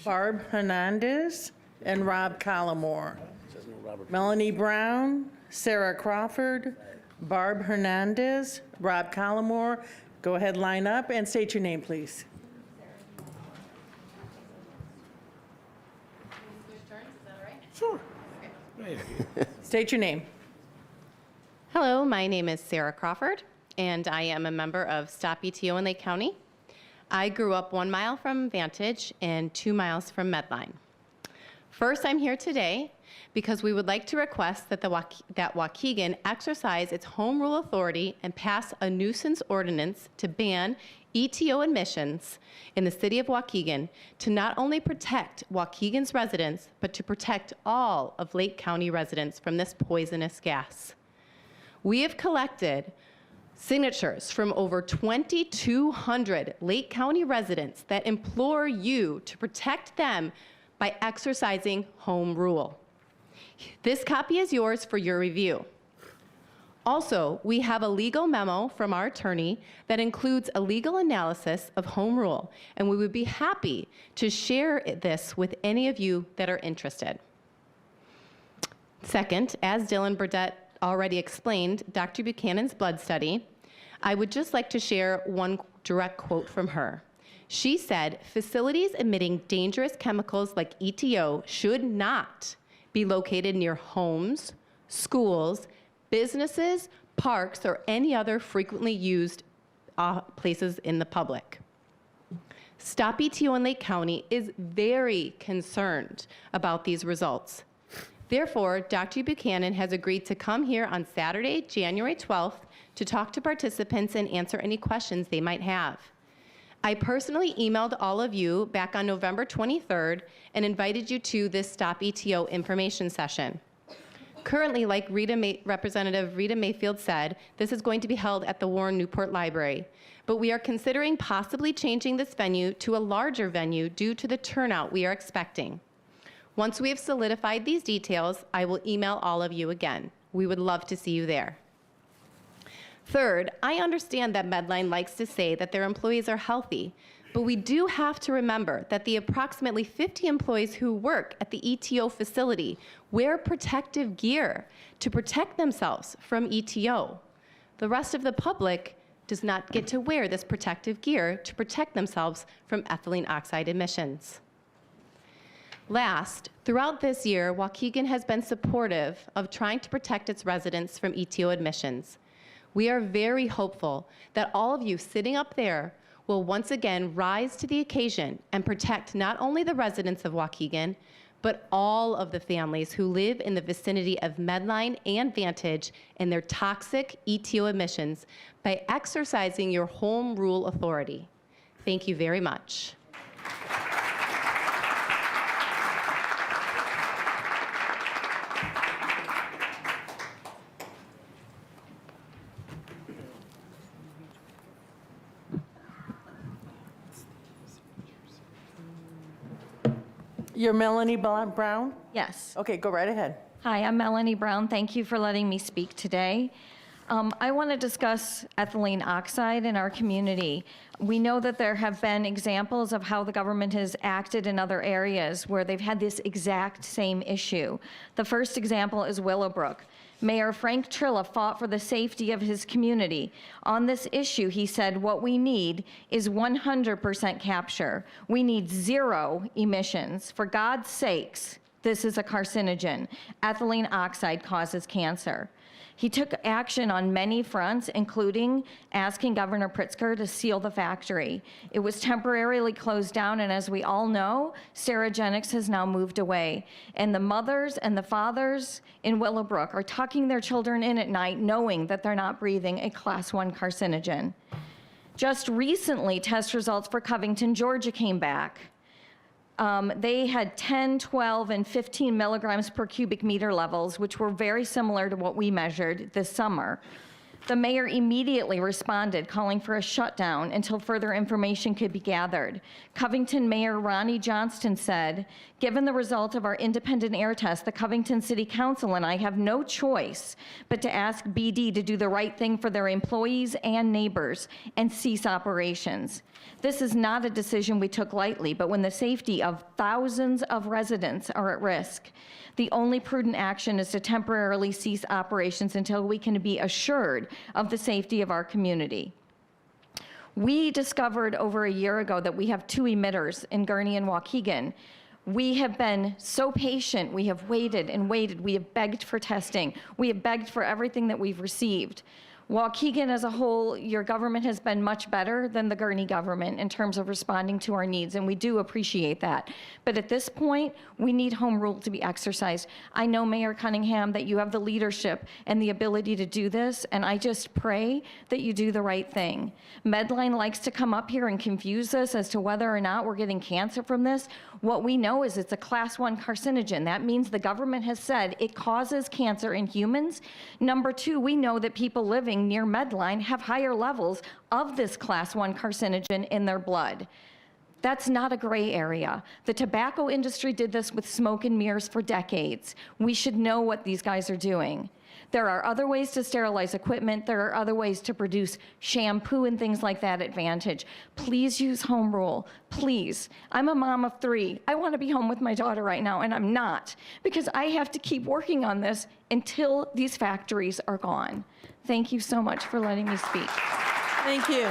Barb Hernandez, and Rob Collimore. Melanie Brown, Sarah Crawford, Barb Hernandez, Rob Collimore. Go ahead, line up, and state your name, please. Sure. State your name. Hello, my name is Sarah Crawford, and I am a member of Stop ETO in Lake County. I grew up 1 mile from Vantage and 2 miles from Medline. First, I'm here today because we would like to request that Waukegan exercise its home rule authority and pass a nuisance ordinance to ban ETO admissions in the city of Waukegan to not only protect Waukegan's residents, but to protect all of Lake County residents from this poisonous gas. We have collected signatures from over 2,200 Lake County residents that implore you to protect them by exercising home rule. This copy is yours for your review. Also, we have a legal memo from our attorney that includes a legal analysis of home rule, and we would be happy to share this with any of you that are interested. Second, as Dylan Burdett already explained, Dr. Buchanan's blood study, I would just like to share one direct quote from her. She said, facilities emitting dangerous chemicals like ETO should not be located near homes, schools, businesses, parks, or any other frequently used places in the public. Stop ETO in Lake County is very concerned about these results. Therefore, Dr. Buchanan has agreed to come here on Saturday, January 12th, to talk to participants and answer any questions they might have. I personally emailed all of you back on November 23rd and invited you to this Stop ETO information session. Currently, like Representative Rita Mayfield said, this is going to be held at the Warren Newport Library. But we are considering possibly changing this venue to a larger venue due to the turnout we are expecting. Once we have solidified these details, I will email all of you again. We would love to see you there. Third, I understand that Medline likes to say that their employees are healthy, but we do have to remember that the approximately 50 employees who work at the ETO facility wear protective gear to protect themselves from ETO. The rest of the public does not get to wear this protective gear to protect themselves from ethylene oxide emissions. Last, throughout this year, Waukegan has been supportive of trying to protect its residents from ETO emissions. We are very hopeful that all of you sitting up there will once again rise to the occasion and protect not only the residents of Waukegan, but all of the families who live in the vicinity of Medline and Vantage and their toxic ETO emissions by exercising your home rule authority. Thank you very much. You're Melanie Brown? Yes. Okay, go right ahead. Hi, I'm Melanie Brown. Thank you for letting me speak today. I want to discuss ethylene oxide in our community. We know that there have been examples of how the government has acted in other areas where they've had this exact same issue. The first example is Willowbrook. Mayor Frank Trilla fought for the safety of his community. On this issue, he said, what we need is 100% capture. We need 0 emissions. For God's sakes, this is a carcinogen. Ethylene oxide causes cancer. He took action on many fronts, including asking Governor Pritzker to seal the factory. It was temporarily closed down, and as we all know, Sterigenics has now moved away. And the mothers and the fathers in Willowbrook are tucking their children in at night knowing that they're not breathing a Class 1 carcinogen. Just recently, test results for Covington, Georgia came back. They had 10, 12, and 15 milligrams per cubic meter levels, which were very similar to what we measured this summer. The mayor immediately responded, calling for a shutdown until further information could be gathered. Covington Mayor Ronnie Johnston said, given the result of our independent air test, the Covington City Council and I have no choice but to ask BD to do the right thing for their employees and neighbors and cease operations. This is not a decision we took lightly, but when the safety of thousands of residents are at risk, the only prudent action is to temporarily cease operations until we can be assured of the safety of our community. We discovered over a year ago that we have 2 emitters in Gurnee and Waukegan. We have been so patient. We have waited and waited. We have begged for testing. We have begged for everything that we've received. Waukegan as a whole, your government has been much better than the Gurnee government in terms of responding to our needs, and we do appreciate that. But at this point, we need home rule to be exercised. I know, Mayor Cunningham, that you have the leadership and the ability to do this, and I just pray that you do the right thing. Medline likes to come up here and confuse us as to whether or not we're getting cancer from this. What we know is it's a Class 1 carcinogen. That means the government has said it causes cancer in humans. Number 2, we know that people living near Medline have higher levels of this Class 1 carcinogen in their blood. That's not a gray area. The tobacco industry did this with smoke and mirrors for decades. We should know what these guys are doing. There are other ways to sterilize equipment. There are other ways to produce shampoo and things like that at Vantage. Please use home rule, please. I'm a mom of 3. I want to be home with my daughter right now, and I'm not, because I have to keep working on this until these factories are gone. Thank you so much for letting me speak. Thank you.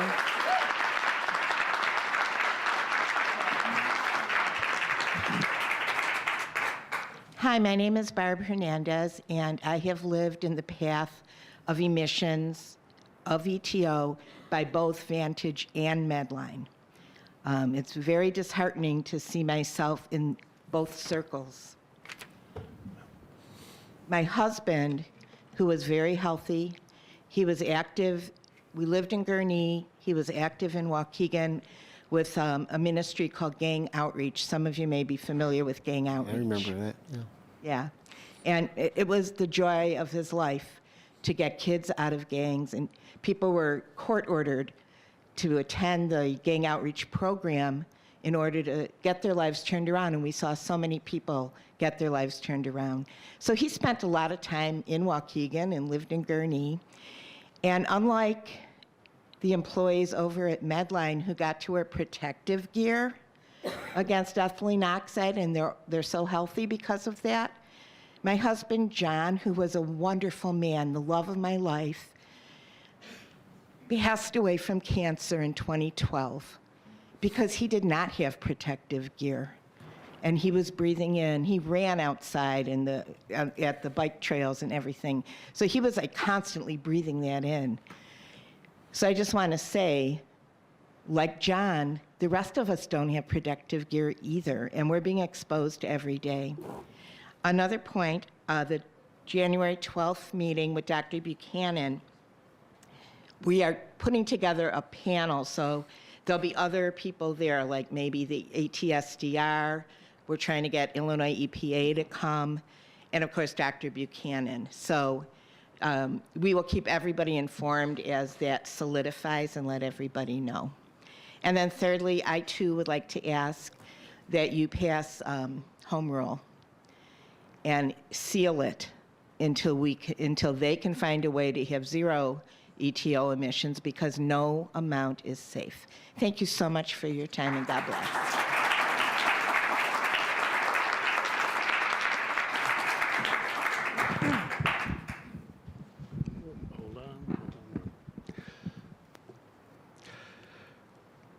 Hi, my name is Barb Hernandez, and I have lived in the path of emissions of ETO by both Vantage and Medline. It's very disheartening to see myself in both circles. My husband, who was very healthy, he was active. We lived in Gurnee. He was active in Waukegan with a ministry called Gang Outreach. Some of you may be familiar with Gang Outreach. I remember that, yeah. Yeah. And it was the joy of his life to get kids out of gangs. And people were court-ordered to attend the gang outreach program in order to get their lives turned around. And we saw so many people get their lives turned around. So he spent a lot of time in Waukegan and lived in Gurnee. And unlike the employees over at Medline who got to wear protective gear against ethylene oxide, and they're so healthy because of that, my husband, John, who was a wonderful man, the love of my life, passed away from cancer in 2012 because he did not have protective gear. And he was breathing in. He ran outside at the bike trails and everything. So he was like constantly breathing that in. So I just want to say, like John, the rest of us don't have protective gear either, and we're being exposed every day. Another point, the January 12th meeting with Dr. Buchanan, we are putting together a panel, so there'll be other people there, like maybe the ATSDR. We're trying to get Illinois EPA to come, and of course, Dr. Buchanan. So we will keep everybody informed as that solidifies and let everybody know. And then thirdly, I too would like to ask that you pass home rule and seal it until they can find a way to have zero ETO emissions, because no amount is safe. Thank you so much for your time, and God bless.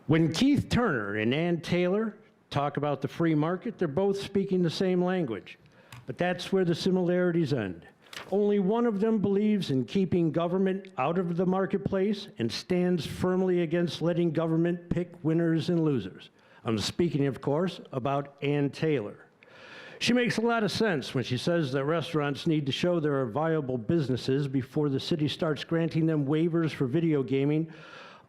When Keith Turner and Ann Taylor talk about the free market, they're both speaking the same language. But that's where the similarities end. Only one of them believes in keeping government out of the marketplace and stands firmly against letting government pick winners and losers. I'm speaking, of course, about Ann Taylor. She makes a lot of sense when she says that restaurants need to show there are viable businesses before the city starts granting them waivers for video gaming.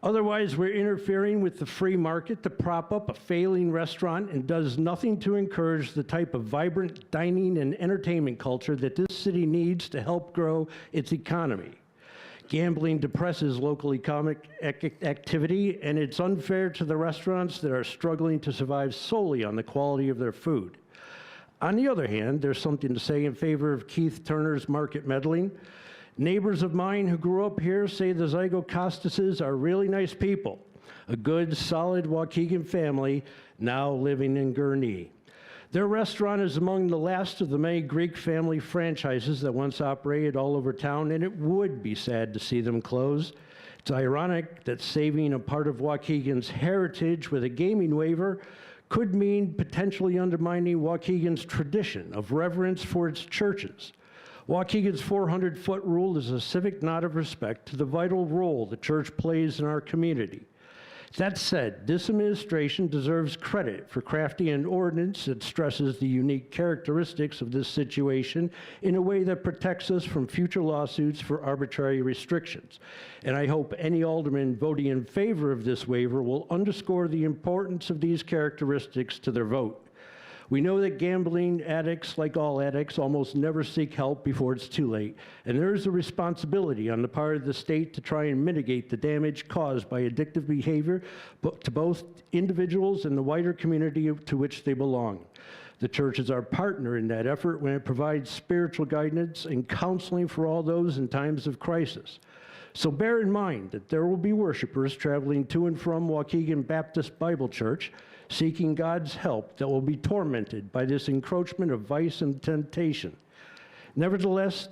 Otherwise, we're interfering with the free market to prop up a failing restaurant and does nothing to encourage the type of vibrant dining and entertainment culture that this city needs to help grow its economy. Gambling depresses local economic activity, and it's unfair to the restaurants that are struggling to survive solely on the quality of their food. On the other hand, there's something to say in favor of Keith Turner's market meddling. Neighbors of mine who grew up here say the Zygocostases are really nice people, a good, solid Waukegan family now living in Gurnee. Their restaurant is among the last of the many Greek family franchises that once operated all over town, and it would be sad to see them close. It's ironic that saving a part of Waukegan's heritage with a gaming waiver could mean potentially undermining Waukegan's tradition of reverence for its churches. Waukegan's 400-foot rule is a civic nod of respect to the vital role the church plays in our community. That said, this administration deserves credit for crafting an ordinance that stresses the unique characteristics of this situation in a way that protects us from future lawsuits for arbitrary restrictions. And I hope any alderman voting in favor of this waiver will underscore the importance of these characteristics to their vote. We know that gambling addicts, like all addicts, almost never seek help before it's too late, and there is a responsibility on the part of the state to try and mitigate the damage caused by addictive behavior to both individuals and the wider community to which they belong. The church is our partner in that effort when it provides spiritual guidance and counseling for all those in times of crisis. So bear in mind that there will be worshipers traveling to and from Waukegan Baptist Bible Church seeking God's help that will be tormented by this encroachment of vice and temptation. Nevertheless,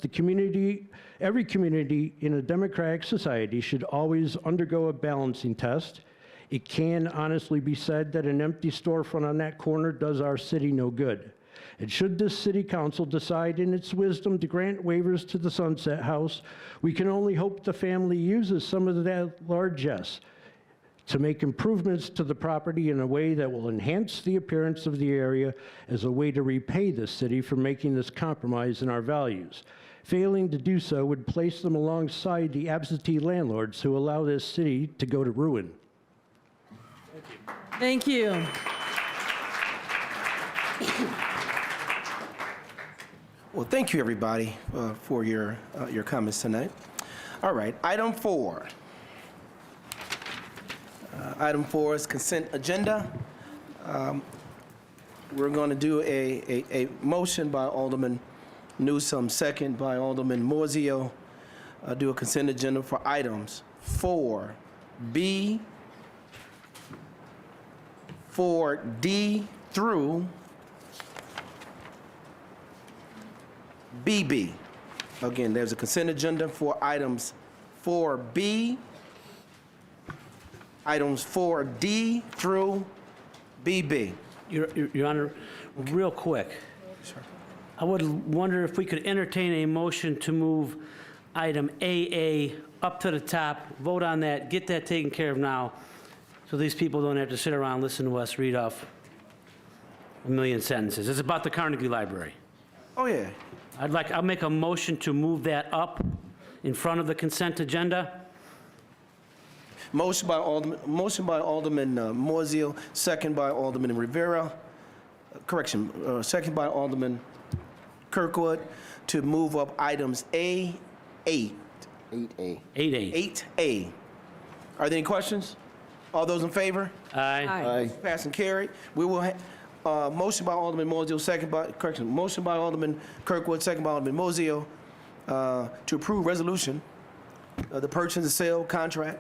every community in a democratic society should always undergo a balancing test. It can honestly be said that an empty storefront on that corner does our city no good. And should this city council decide in its wisdom to grant waivers to the Sunset House, we can only hope the family uses some of that largesse to make improvements to the property in a way that will enhance the appearance of the area as a way to repay the city for making this compromise in our values. Failing to do so would place them alongside the absentee landlords who allow this city to go to ruin. Thank you. Well, thank you, everybody, for your comments tonight. All right, item 4. Item 4 is consent agenda. We're going to do a motion by Alderman Newsom, second by Alderman Morzio. Do a consent agenda for items 4B, 4D through BB. Again, there's a consent agenda for items 4B, items 4D through BB. Your Honor, real quick. I would wonder if we could entertain a motion to move item AA up to the top, vote on that, get that taken care of now, so these people don't have to sit around and listen to us read off a million sentences. It's about the Carnegie Library. Oh, yeah. I'll make a motion to move that up in front of the consent agenda. Motion by Alderman Morzio, second by Alderman Rivera. Second by Alderman Kirkwood to move up items A8. 8A. 8A. Are there any questions? All those in favor? Aye. Aye. Pass and carry. We will motion by Alderman Morzio, motion by Alderman Kirkwood, second by Alderman Morzio to approve resolution of the purchase and sale contract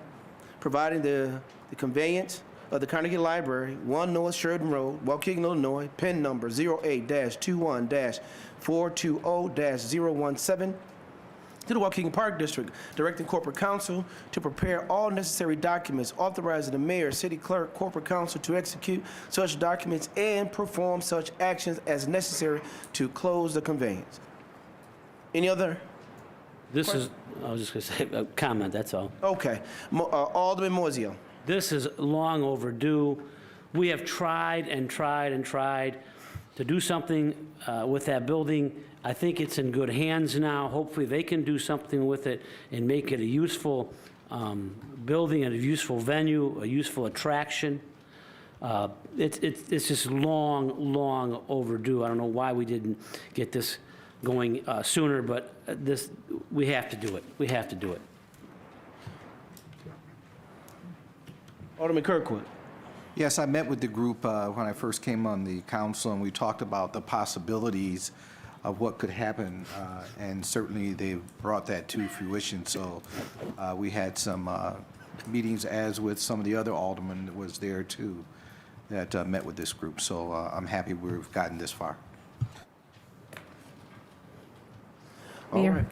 providing the conveyance of the Carnegie Library, 1 North Sheridan Road, Waukegan, Illinois, PIN number 08-21-420-017, to the Waukegan Park District, directing corporate counsel to prepare all necessary documents, authorizing the mayor, city clerk, corporate counsel to execute such documents and perform such actions as necessary to close the conveyance. Any other? I was just going to say a comment, that's all. Okay. Alderman Morzio. This is long overdue. We have tried and tried and tried to do something with that building. I think it's in good hands now. Hopefully they can do something with it and make it a useful building and a useful venue, a useful attraction. It's just long overdue. I don't know why we didn't get this going sooner, but we have to do it. We have to do it. Alderman Kirkwood. Yes, I met with the group when I first came on the council, and we talked about the possibilities of what could happen, and certainly they brought that to fruition. So we had some meetings, as with some of the other aldermen that was there too, that met with this group. So I'm happy we've gotten this far. Mayor,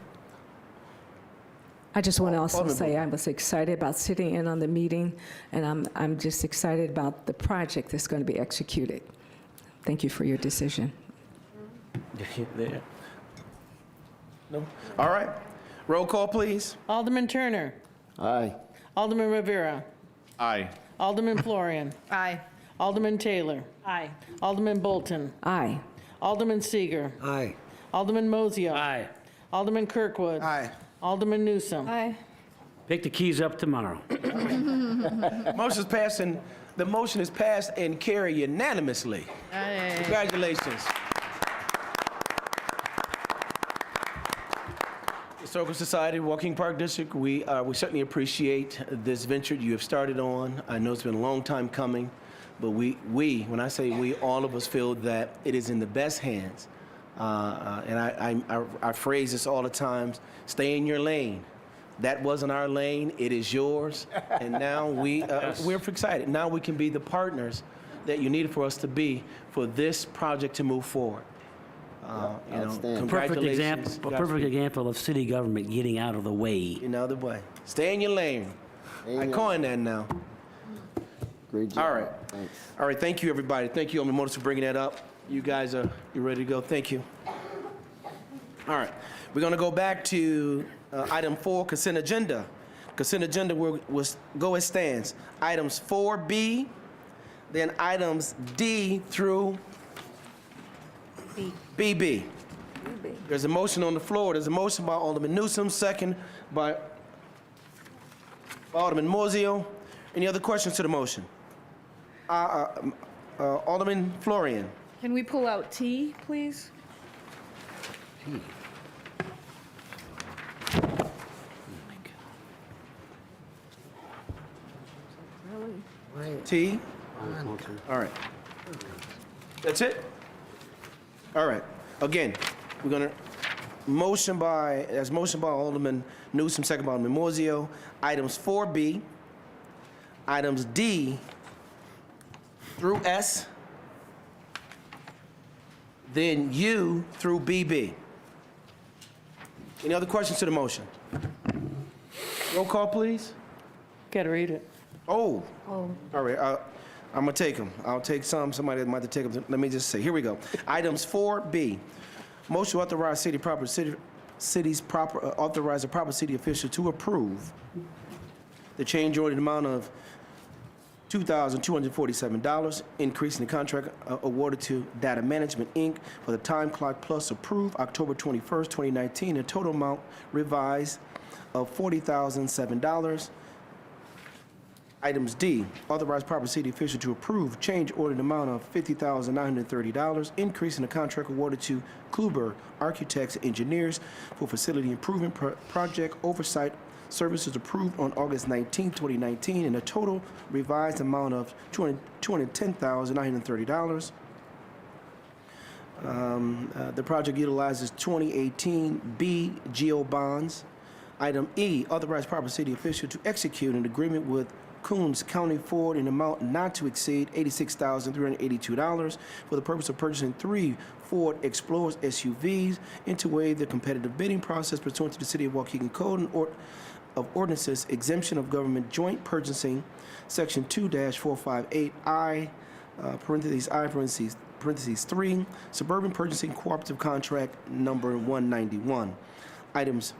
I just want to also say I was excited about sitting in on the meeting, and I'm just excited about the project that's going to be executed. Thank you for your decision. No? All right. Roll call, please. Alderman Turner. Aye. Alderman Rivera. Aye. Alderman Florian. Aye. Alderman Taylor. Aye. Alderman Bolton. Aye. Alderman Seeger. Aye. Alderman Morzio. Aye. Alderman Kirkwood. Aye. Alderman Newsom. Aye. Pick the keys up tomorrow. Motion's passed, and the motion is passed and carried unanimously. Aye. Congratulations. Historical Society, Waukegan Park District, we certainly appreciate this venture you have started on. I know it's been a long time coming, but we, when I say we, all of us feel that it is in the best hands. And I phrase this all the time, stay in your lane. That wasn't our lane, it is yours. And now we're excited. Now we can be the partners that you needed for us to be for this project to move forward. Perfect example of city government getting out of the way. Getting out of the way. Stay in your lane. I coined that now. Great job. All right. Thanks. All right, thank you, everybody. Thank you, Alderman Motors, for bringing that up. You guys you ready to go? Thank you. All right. We're going to go back to item 4, consent agenda. Consent agenda will go as stands. Items 4B, then items D through BB. There's a motion on the floor. There's a motion by Alderman Newsom, second by Alderman Morzio. Any other questions to the motion? Alderman Florian. Can we pull out T, please? T? All right. That's it? All right. Again, we're gonna motion by Alderman Newsom, second by Alderman Moiseo. Items 4B, items D through S, then U through BB. Any other questions to the motion? Roll call, please. Got to read it. Oh. All right, I'm gonna take them. I'll take some, somebody might have to take them. Let me just say, here we go. Items 4B, motion to authorize authorize a proper city official to approve the change order in the amount of $2,247, increasing the contract awarded to Data Management, Inc. for the Time Clock Plus approved October 21st, 2019, a total amount revised of $40,007. Items D, authorize proper city official to approve change order in the amount of $50,930, increasing the contract awarded to Kluber Architects and Engineers for facility improvement project oversight services approved on August 19, 2019, in a total revised amount of $210,930. The project utilizes 2018 B GO bonds. Item E, authorize proper city official to execute an agreement with Coons County Ford in amount not to exceed $86,382 for the purpose of purchasing 3 Ford Explorers SUVs and to waive the competitive bidding process pursuant to the City of Waukegan Code of Ordinances exemption of government joint purchasing, Section 2-458I, parentheses 3, Suburban Purchasing Cooperative Contract Number 191. Items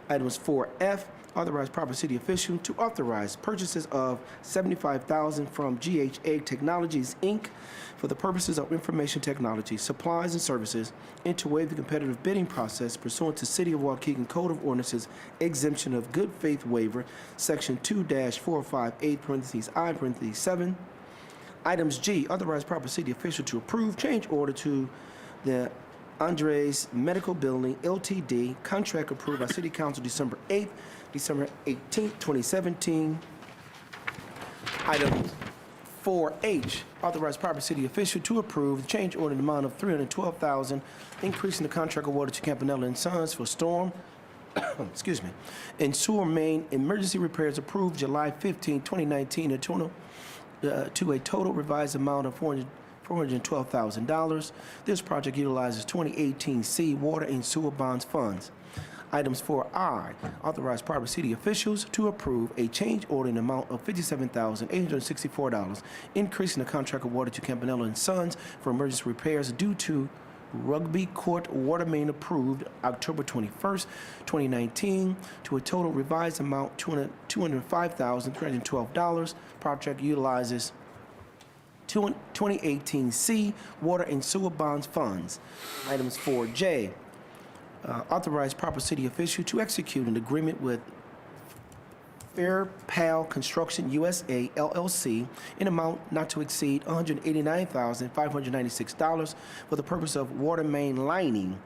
4F, authorize proper city official to authorize purchases of $75,000 from GHA Technologies, Inc. for the purposes of information technology, supplies, and services, and to waive the competitive bidding process pursuant to City of Waukegan Code of Ordinances exemption of good faith waiver, Section 2-458, parentheses I, parentheses 7. Items G, authorize proper city official to approve change order to the Andres Medical Building, LTD, contract approved by City Council December 18, 2017. Item 4H, authorize proper city official to approve the change order in the amount of $312,000, increasing the contract awarded to Campanella and Sons for storm, excuse me, and sewer main emergency repairs approved July 15, 2019, to a total revised amount of $412,000. This project utilizes 2018 C Water and Sewer Bonds funds. Items 4I, authorize proper city officials to approve a change order in the amount of $57,864, increasing the contract awarded to Campanella and Sons for emergency repairs due to Rugby Court water main approved October 21st, 2019, to a total revised amount $205,312. Project utilizes 2018 C Water and Sewer Bonds funds. Items 4J, authorize proper city official to execute an agreement with Fair Pal Construction USA LLC in amount not to exceed $189,596 for the purpose of water main lining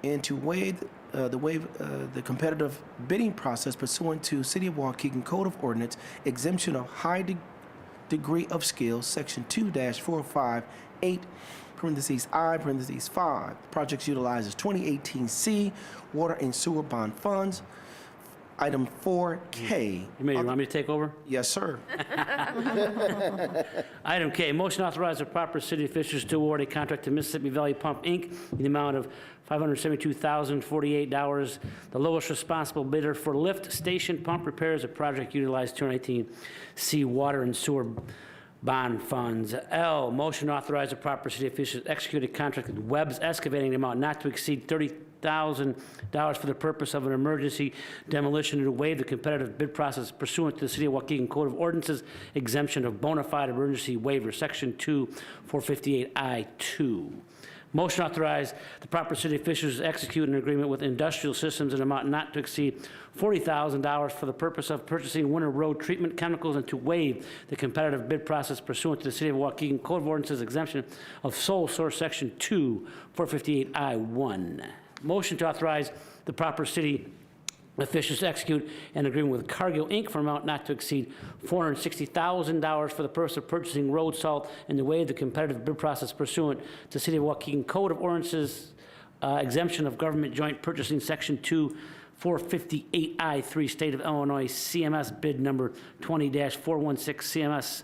and to waive the competitive bidding process pursuant to City of Waukegan Code of Ordinance exemption of high degree of skill, Section 2-458, parentheses I, parentheses 5. Projects utilizes 2018 C Water and Sewer Bond funds. Item 4K. You want me to take over? Yes, sir. Item K, motion to authorize the proper city officials to award a contract to Mississippi Valley Pump, Inc. in the amount of $572,048. The lowest responsible bidder for lift station pump repairs. A project utilized 2019 C Water and Sewer Bond funds. L, motion to authorize the proper city officials to execute a contract with Webb's Excavating in the amount not to exceed $30,000 for the purpose of an emergency demolition and to waive the competitive bid process pursuant to the City of Waukegan Code of Ordinances exemption of bona fide emergency waiver, Section 2-458I2. Motion to authorize the proper city officials to execute an agreement with Industrial Systems in an amount not to exceed $40,000 for the purpose of purchasing winter road treatment chemicals and to waive the competitive bid process pursuant to the City of Waukegan Code of Ordinances exemption of sole source, Section 2-458I1. Motion to authorize the proper city officials to execute an agreement with Cargill, Inc. for an amount not to exceed $460,000 for the purpose of purchasing road salt and to waive the competitive bid process pursuant to City of Waukegan Code of Ordinances exemption of government joint purchasing, Section 2, 458I3, State of Illinois, CMS bid number 20-416, CMS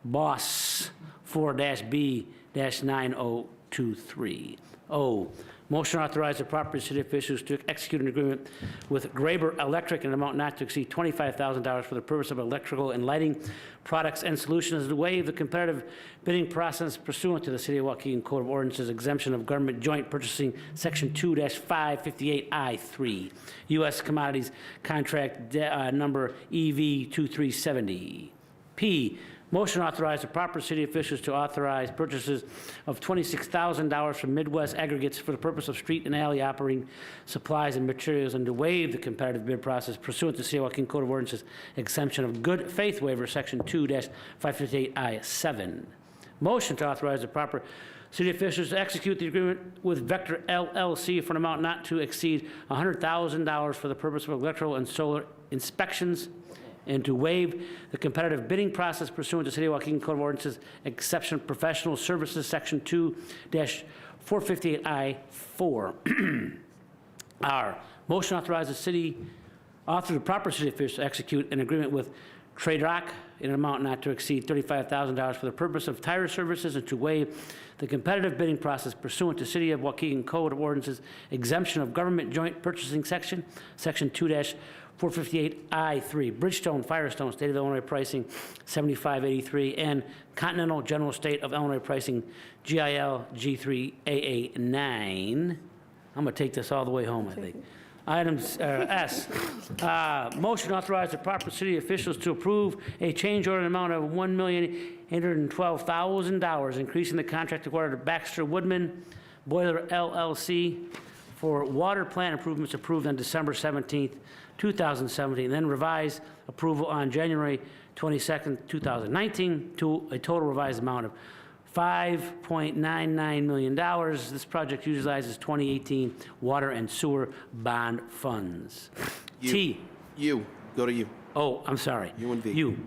BOSS 4-B-9023. O, motion to authorize the proper city officials to execute an agreement with Graber Electric in an amount not to exceed $25,000 for the purpose of electrical and lighting products and solutions to waive the competitive bidding process pursuant to the City of Waukegan Code of Ordinances exemption of government joint purchasing, Section 2-558I3, U.S. Commodities Contract number EV 2370. P, motion to authorize the proper city officials to authorize purchases of $26,000 from Midwest Aggregates for the purpose of street and alley operating supplies and materials and to waive the competitive bid process pursuant to City of Waukegan Code of Ordinances exemption of good faith waiver, Section 2-558I7. Motion to authorize the proper city officials to execute the agreement with Vector LLC for an amount not to exceed $100,000 for the purpose of electrical and solar inspections and to waive the competitive bidding process pursuant to City of Waukegan Code of Ordinances, exception of professional services, Section 2-458I4. R, motion authorizes the proper city officials to execute an agreement with Trade Rock in an amount not to exceed $35,000 for the purpose of tire services and to waive the competitive bidding process pursuant to City of Waukegan Code of Ordinances exemption of government joint purchasing, Section 2-458I3, Bridgestone Firestone State of Illinois pricing 7583 and Continental General State of Illinois pricing GIL G3AA9. I'm going to take this all the way home, I think. Items S, motion to authorize the proper city officials to approve a change order in the amount of $1,812,000, increasing the contract awarded to Baxter Woodman Boiler LLC for water plant improvements approved on December 17th, 2017, then revised approval on January 22nd, 2019 to a total revised amount of $5.99 million. This project utilizes 2018 water and sewer bond funds. T. Go to you. Oh, I'm sorry. U and V. U.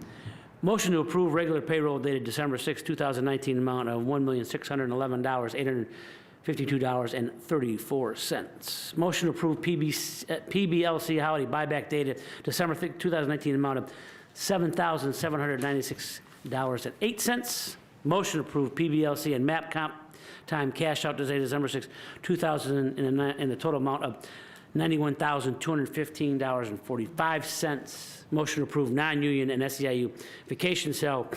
Motion to approve regular payroll dated December 6, 2019, amount of $1,611,852.34. Motion to approve PBLC holiday buyback dated December 2019, amount of $7,796.08. Motion to approve PBLC and MAP comp time cash out dated December 6, 2009, in the total amount of $91,215.45. Motion to approve non-union and SEIU vacation sale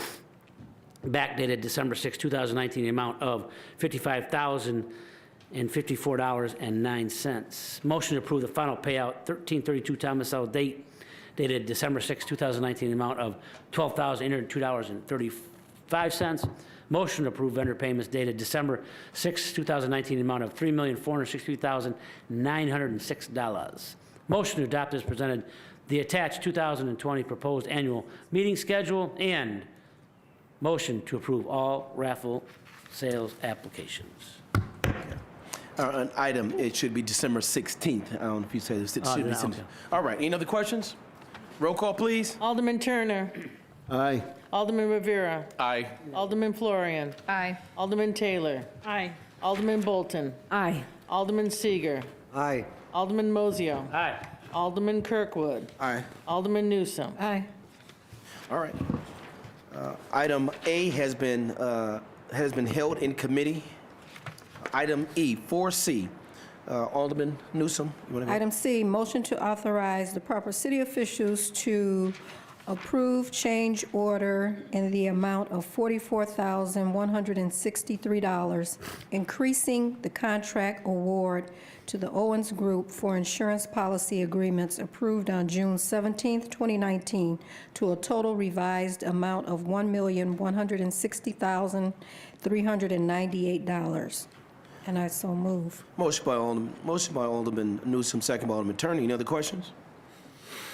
backdated December 6, 2019, the amount of $55,054.09. Motion to approve the final payout, 1332 Thomas L. date, dated December 6, 2019, the amount of $12,802.35. Motion to approve vendor payments dated December 6, 2019, the amount of $3,463,906. Motion to adopt as presented the attached 2020 proposed annual meeting schedule, and motion to approve all raffle sales applications. An item, it should be December 16th. I don't know if you said it should be. Okay. All right, any other questions? Roll call, please. Alderman Turner. Aye. Alderman Rivera. Aye. Alderman Florian. Aye. Alderman Taylor. Aye. Alderman Bolton. Aye. Alderman Seeger. Aye. Alderman Mozio. Aye. Alderman Kirkwood. Aye. Alderman Newsom. Aye. All right. Item A has been held in committee. Item E, 4C. Alderman Newsom, you want to go? Item C, motion to authorize the proper city officials to approve change order in the amount of $44,163, increasing the contract award to the Owens Group for insurance policy agreements approved on June 17, 2019, to a total revised amount of $1,160,398. And I so move. Motion by Alderman Newsom, second by Alderman Turner. Any other questions?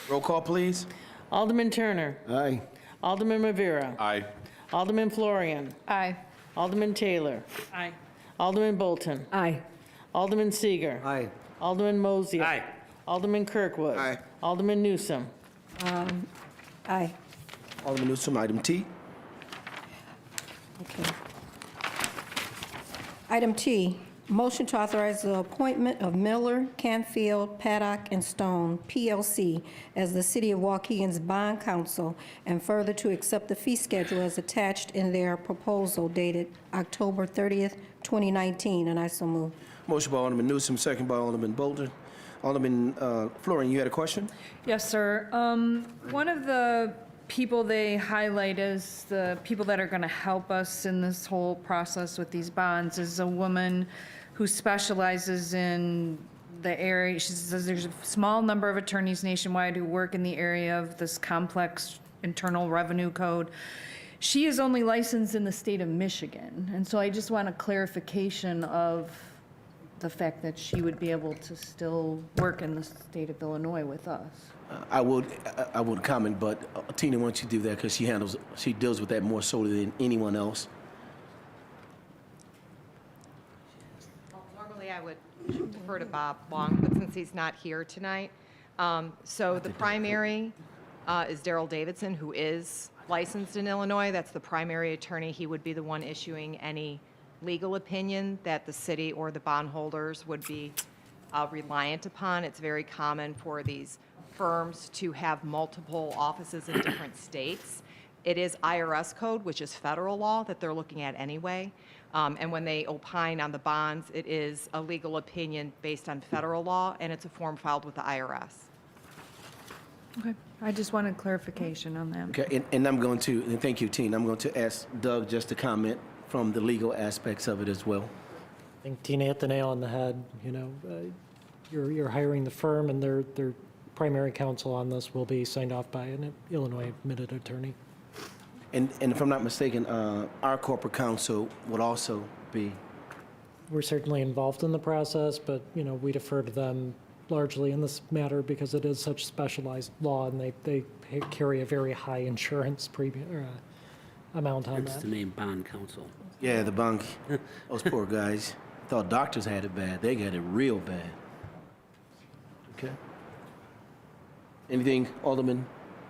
Roll call, please. Alderman Turner. Aye. Alderman Rivera. Aye. Alderman Florian. Aye. Alderman Taylor. Aye. Alderman Bolton. Aye. Alderman Seeger. Aye. Alderman Mosio. Aye. Alderman Kirkwood. Aye. Alderman Newsome. Aye. Alderman Newsome, item T. Okay. Item T, motion to authorize the appointment of Miller, Canfield, Paddock, and Stone, PLC, as the City of Waukegan's bond counsel, and further to accept the fee schedule as attached in their proposal dated October 30th, 2019, and I so move. Motion by Alderman Newsome, second by Alderman Bolden. Alderman Florian, you had a question? Yes, sir. One of the people they highlight as the people that are going to help us in this whole process with these bonds is a woman who specializes in the area. She says there's a small number of attorneys nationwide who work in the area of this complex internal revenue code. She is only licensed in the state of Michigan, and so I just want a clarification of the fact that she would be able to still work in the state of Illinois with us. I would comment, but Tina, why don't you do that, because she deals with that more so than anyone else. Normally, I would defer to Bob Long, but since he's not here tonight, so the primary is Daryl Davidson, who is licensed in Illinois. That's the primary attorney. He would be the one issuing any legal opinion that the city or the bondholders would be reliant upon. It's very common for these firms to have multiple offices in different states. It is IRS code, which is federal law, that they're looking at anyway. And when they opine on the bonds, it is a legal opinion based on federal law, and it's a form filed with the IRS. Okay. I just wanted clarification on that. Okay, and I'm going to, and thank you, Tina, I'm going to ask Doug just to comment from the legal aspects of it as well. I think Tina hit the nail on the head. You know, you're hiring the firm, and their primary counsel on this will be signed off by an Illinois admitted attorney. And if I'm not mistaken, our corporate counsel would also be. We're certainly involved in the process, but you know, we defer to them largely in this matter because it is such specialized law, and they carry a very high insurance premium amount on That's that. the name bond counsel. Yeah, the bunk. Those poor guys thought doctors had it bad. They got it real bad. Okay. Anything, Alderman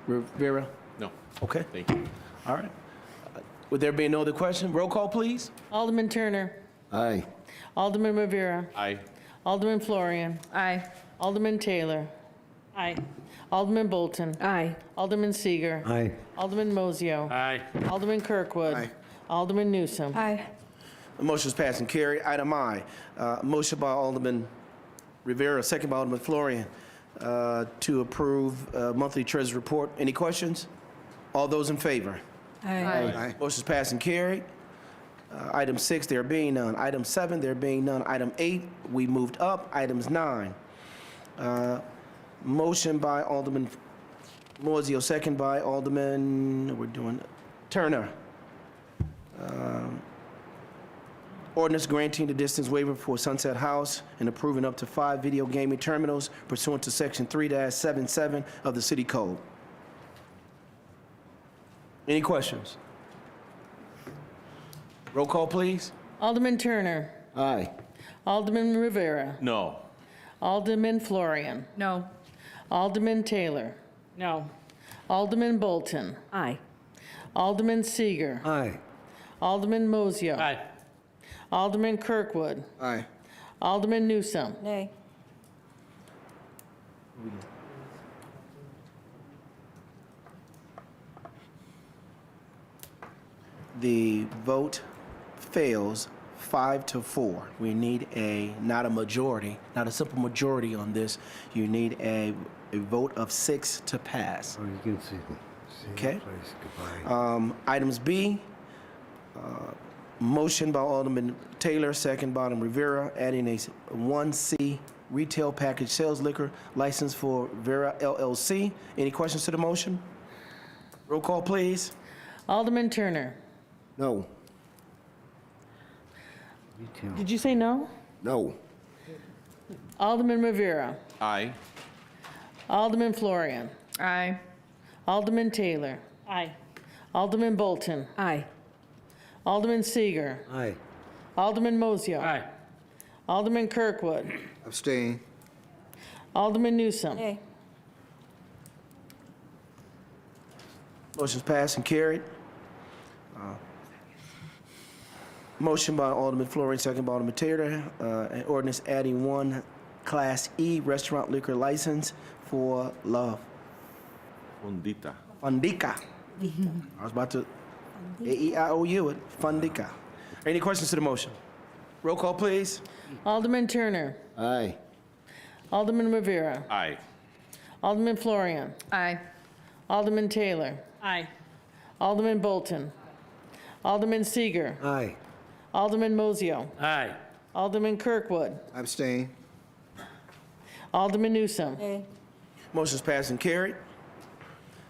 Rivera? No. Okay. Thank you. All right. Would there be no other question? Roll call, please. Alderman Turner. Aye. Alderman Rivera. Aye. Alderman Florian. Aye. Alderman Taylor. Aye. Alderman Bolton. Aye. Alderman Seager. Aye. Alderman Mosio. Aye. Alderman Kirkwood. Aye. Alderman Newsome. Aye. The motion is passed and carried. Item I, motion by Alderman Rivera, second by Alderman Florian, to approve monthly treasurer's report. Any questions? All those in favor? Aye. Motion is passed and carried. Item 6, there being none. Item 7, there being none. Item 8, we moved up. Items 9. Motion by Alderman Mosio, second by Alderman, we're doing Turner. Ordinance granting the distance waiver for Sunset House and approving up to 5 video gaming terminals pursuant to Section 3-77 of the City Code. Any questions? Roll call, please. Alderman Turner. Aye. Alderman Rivera. No. Alderman Florian. No. Alderman Taylor. No. Alderman Bolton. Aye. Alderman Seager. Aye. Alderman Mosio. Aye. Alderman Kirkwood. Aye. Alderman Newsome. Nay. The vote fails 5-4. We need not a majority, not a simple majority on this. You need a vote of 6 to pass. Oh, you can see. Okay. Items B, motion by Alderman Taylor, second by Alderman Rivera, adding a 1C retail package sales liquor license for Vera LLC. Any questions to the motion? Roll call, please. Alderman Turner. No. Did you say no? No. Alderman Rivera. Aye. Alderman Florian. Aye. Alderman Taylor. Aye. Alderman Bolton. Aye. Alderman Seager. Aye. Alderman Mosio. Aye. Alderman Kirkwood. Abstain. Alderman Newsom. Nay. Motion's passed and carried. Motion by Alderman Fleury, second by Alderman Taylor, an ordinance adding one Class E restaurant liquor license for La Fondita. Fondica. I was about to A-E-I-O-U it, Fondica. Any questions to the motion? Roll call, please. Alderman Turner. Aye. Alderman Rivera. Aye. Alderman Florian. Aye. Alderman Taylor. Aye. Alderman Bolton. Alderman Seeger. Aye. Alderman Mozio. Aye. Alderman Kirkwood. Abstain. Alderman Newsom. Nay. Motion's passed and carried.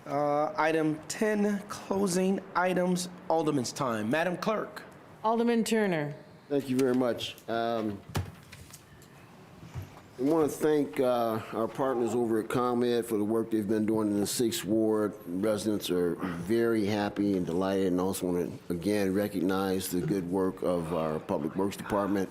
Item 10, closing items, Alderman's time. Madam Clerk. Alderman Turner. Thank you very much. I want to thank our partners over at ComEd for the work they've been doing in the 6th Ward. Residents are very happy and delighted, and also want to, again, recognize the good work of our Public Works Department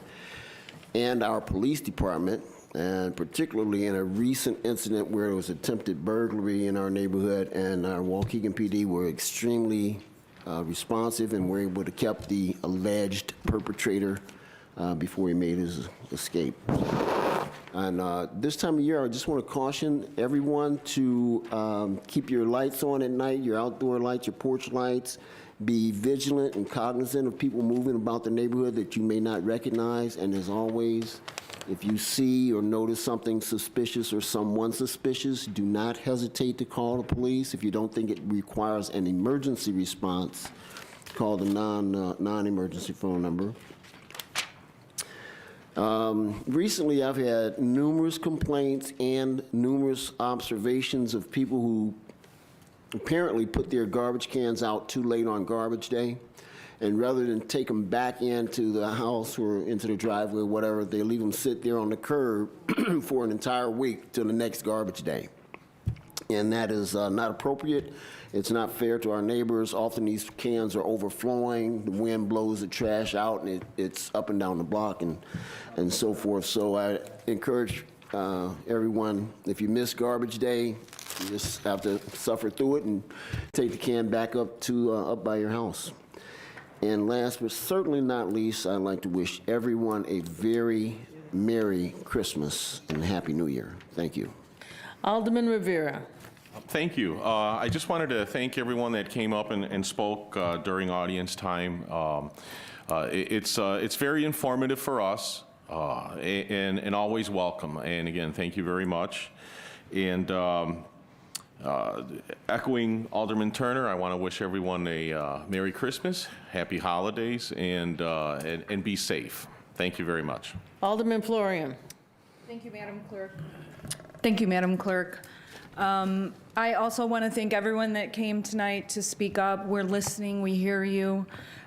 and our Police Department, and particularly in a recent incident where there was attempted burglary in our neighborhood, and our Waukegan PD were extremely responsive and were able to keep the alleged perpetrator before he made his escape. And this time of year, I just want to caution everyone to keep your lights on at night, your outdoor lights, your porch lights. Be vigilant and cognizant of people moving about the neighborhood that you may not recognize. And as always, if you see or notice something suspicious or someone suspicious, do not hesitate to call the police. If you don't think it requires an emergency response, call the non-emergency phone number. Recently, I've had numerous complaints and numerous observations of people who apparently put their garbage cans out too late on garbage day, and rather than take them back into the house or into the driveway or whatever, they leave them sit there on the curb for an entire week till the next garbage day. And that is not appropriate. It's not fair to our neighbors. Often these cans are overflowing. The wind blows the trash out, and it's up and down the block and so forth. So I encourage everyone, if you miss garbage day, you just have to suffer through it and take the can back up by your house. And last but certainly not least, I'd like to wish everyone a very Merry Christmas and Happy New Year. Thank you. Alderman Rivera. Thank you. I just wanted to thank everyone that came up and spoke during audience time. It's very informative for us and always welcome. And again, thank you very much. And echoing Alderman Turner, I want to wish everyone a Merry Christmas, Happy Holidays, and be safe. Thank you very much. Alderman Florian. Thank you, Madam Clerk. Thank you, Madam Clerk. I also want to thank everyone that came tonight to speak up. We're listening, we hear you.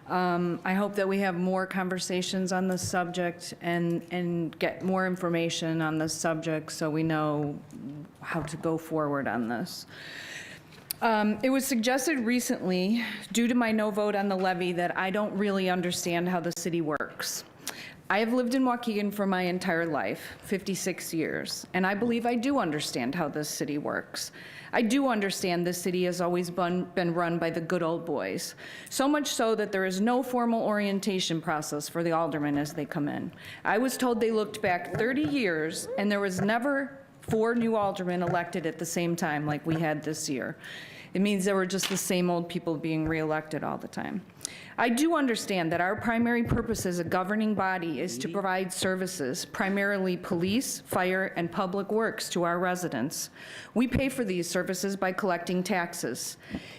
I hope that we have more conversations on this subject and get more information on this subject so we know how to go forward on this. It was suggested recently, due to my no vote on the levy, that I don't really understand how the city works. I have lived in Waukegan for my entire life, 56 years, and I believe I do understand how this city works. I do understand this city has always been run by the good old boys, so much so that there is no formal orientation process for the aldermen as they come in. I was told they looked back 30 years and there was never 4 new aldermen elected at the same time like we had this year. It means there were just the same old people being reelected all the time. I do understand that our primary purpose as a governing body is to provide services, primarily police, fire, and public works to our residents. We pay for these services by collecting taxes.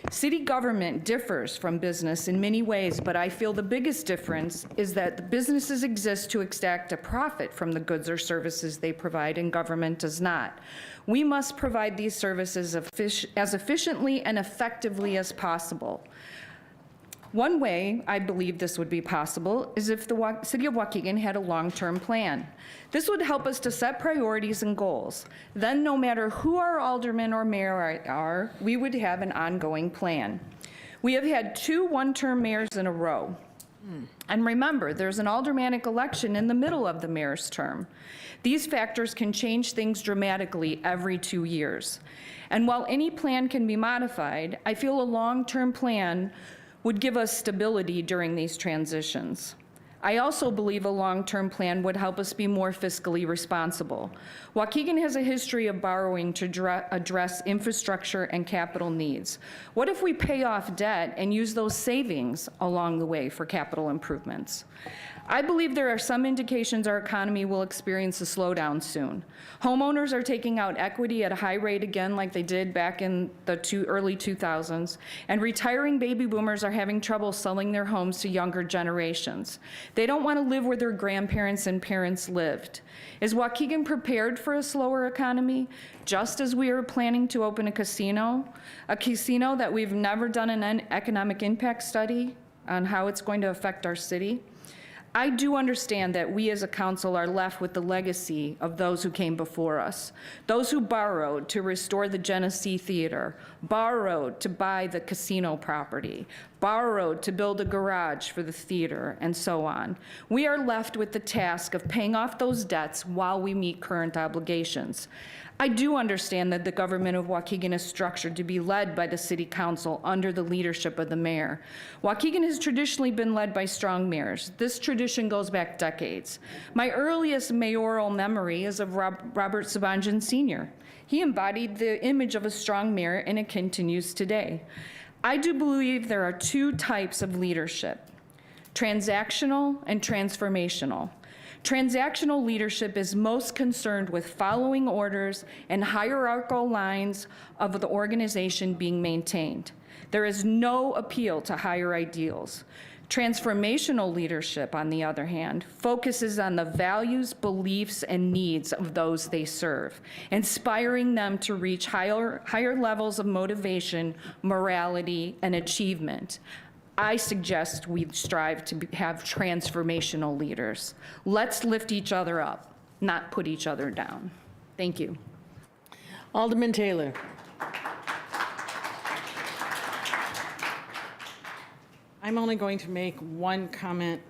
City government differs from business in many ways, but I feel the biggest difference is that the businesses exist to extract a profit from the goods or services they provide, and government does not. We must provide these services as efficiently and effectively as possible. One way I believe this would be possible is if the City of Waukegan had a long-term plan. This would help us to set priorities and goals. Then no matter who our aldermen or mayor are, we would have an ongoing plan. We have had 2 one-term mayors in a row. And remember, there's an aldermanic election in the middle of the mayor's term. These factors can change things dramatically every 2 years. And while any plan can be modified, I feel a long-term plan would give us stability during these transitions. I also believe a long-term plan would help us be more fiscally responsible. Waukegan has a history of borrowing to address infrastructure and capital needs. What if we pay off debt and use those savings along the way for capital improvements? I believe there are some indications our economy will experience a slowdown soon. Homeowners are taking out equity at a high rate again like they did back in the early 2000s, and retiring baby boomers are having trouble selling their homes to younger generations. They don't want to live where their grandparents and parents lived. Is Waukegan prepared for a slower economy, just as we are planning to open a casino that we've never done an economic impact study on how it's going to affect our city? I do understand that we as a council are left with the legacy of those who came before us, those who borrowed to restore the Genesee Theater, borrowed to buy the casino property, borrowed to build a garage for the theater, and so on. We are left with the task of paying off those debts while we meet current obligations. I do understand that the government of Waukegan is structured to be led by the city council under the leadership of the mayor. Waukegan has traditionally been led by strong mayors. This tradition goes back decades. My earliest mayoral memory is of Robert Sabanjan Sr. He embodied the image of a strong mayor, and it continues today. I do believe there are two types of leadership: transactional and transformational. Transactional leadership is most concerned with following orders and hierarchical lines of the organization being maintained. There is no appeal to higher ideals. Transformational leadership, on the other hand, focuses on the values, beliefs, and needs of those they serve, inspiring them to reach higher levels of motivation, morality, and achievement. I suggest we strive to have transformational leaders. Let's lift each other up, not put each other down. Thank you. Alderman Taylor. I'm only going to make one comment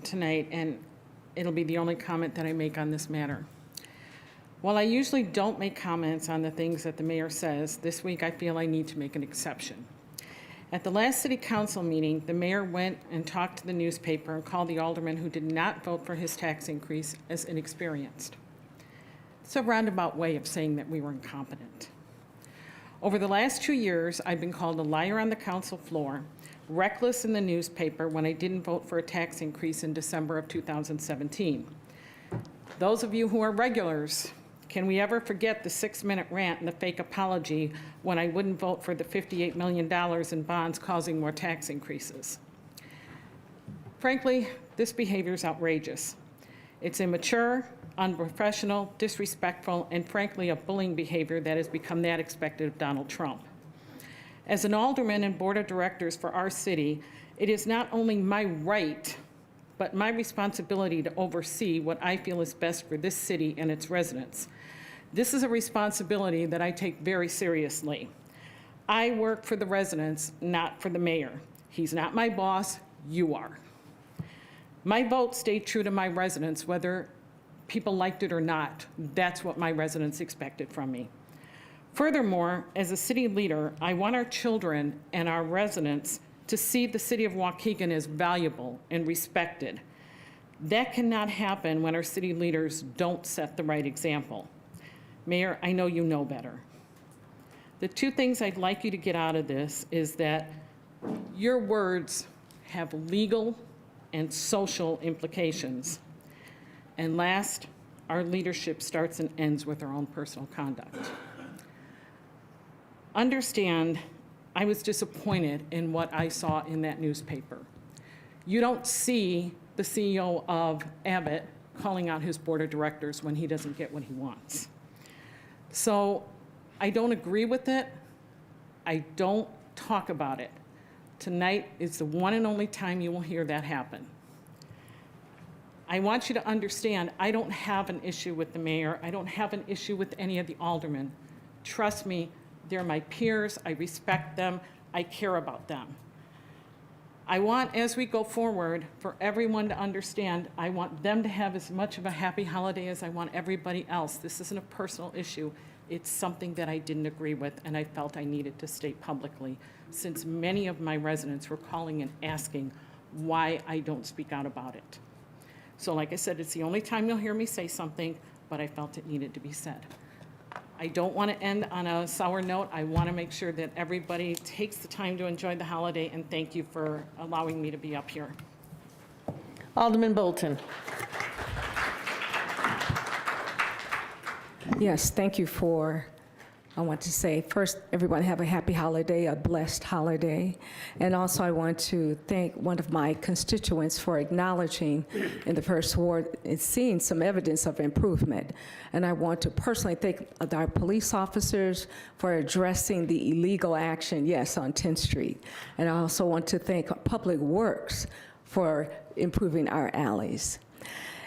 tonight, and it'll be the only comment that I make on this matter. While I usually don't make comments on the things that the mayor says, this week I feel I need to make an exception. At the last city council meeting, the mayor went and talked to the newspaper and called the alderman who did not vote for his tax increase as inexperienced. It's a roundabout way of saying that we were incompetent. Over the last 2 years, I've been called a liar on the council floor, reckless in the newspaper when I didn't vote for a tax increase in December of 2017. Those of you who are regulars, can we ever forget the 6-minute rant and the fake apology when I wouldn't vote for the $58 million in bonds causing more tax increases? Frankly, this behavior is outrageous. It's immature, unprofessional, disrespectful, and frankly, a bullying behavior that has become that expected of Donald Trump. As an alderman and board of directors for our city, it is not only my right, but my responsibility to oversee what I feel is best for this city and its residents. This is a responsibility that I take very seriously. I work for the residents, not for the mayor. He's not my boss, you are. My vote stayed true to my residents, whether people liked it or not. That's what my residents expected from me. Furthermore, as a city leader, I want our children and our residents to see the city of Waukegan as valuable and respected. That cannot happen when our city leaders don't set the right example. Mayor, I know you know better. The two things I'd like you to get out of this is that your words have legal and social implications. And last, our leadership starts and ends with our own personal conduct. Understand, I was disappointed in what I saw in that newspaper. You don't see the CEO of Abbott calling out his board of directors when he doesn't get what he wants. So I don't agree with it. I don't talk about it. Tonight is the one and only time you will hear that happen. I want you to understand, I don't have an issue with the mayor. I don't have an issue with any of the aldermen. Trust me, they're my peers. I respect them. I care about them. I want, as we go forward, for everyone to understand, I want them to have as much of a happy holiday as I want everybody else. This isn't a personal issue. It's something that I didn't agree with, and I felt I needed to state publicly, since many of my residents were calling and asking why I don't speak out about it. So like I said, it's the only time you'll hear me say something, but I felt it needed to be said. I don't want to end on a sour note. I want to make sure that everybody takes the time to enjoy the holiday, and thank you for allowing me to be up here. Alderman Bolton. Yes, thank you for, I want to say, first, everyone have a happy holiday, a blessed holiday. And also I want to thank one of my constituents for acknowledging in the first ward and seeing some evidence of improvement. And I want to personally thank our police officers for addressing the illegal action, yes, on 10th Street. And I also want to thank Public Works for improving our alleys.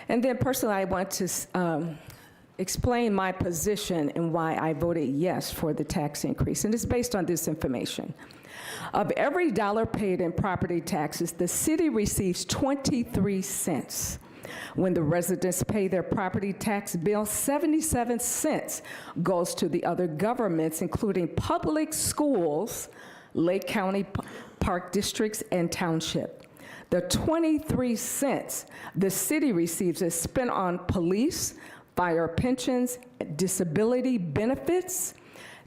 And then personally, I want to explain my position and why I voted yes for the tax increase. And it's based on this information. Of every dollar paid in property taxes, the city receives 23 cents. When the residents pay their property tax bill, 77 cents goes to the other governments, including public schools, Lake County Park districts, and township. The 23 cents the city receives is spent on police, fire pensions, disability benefits,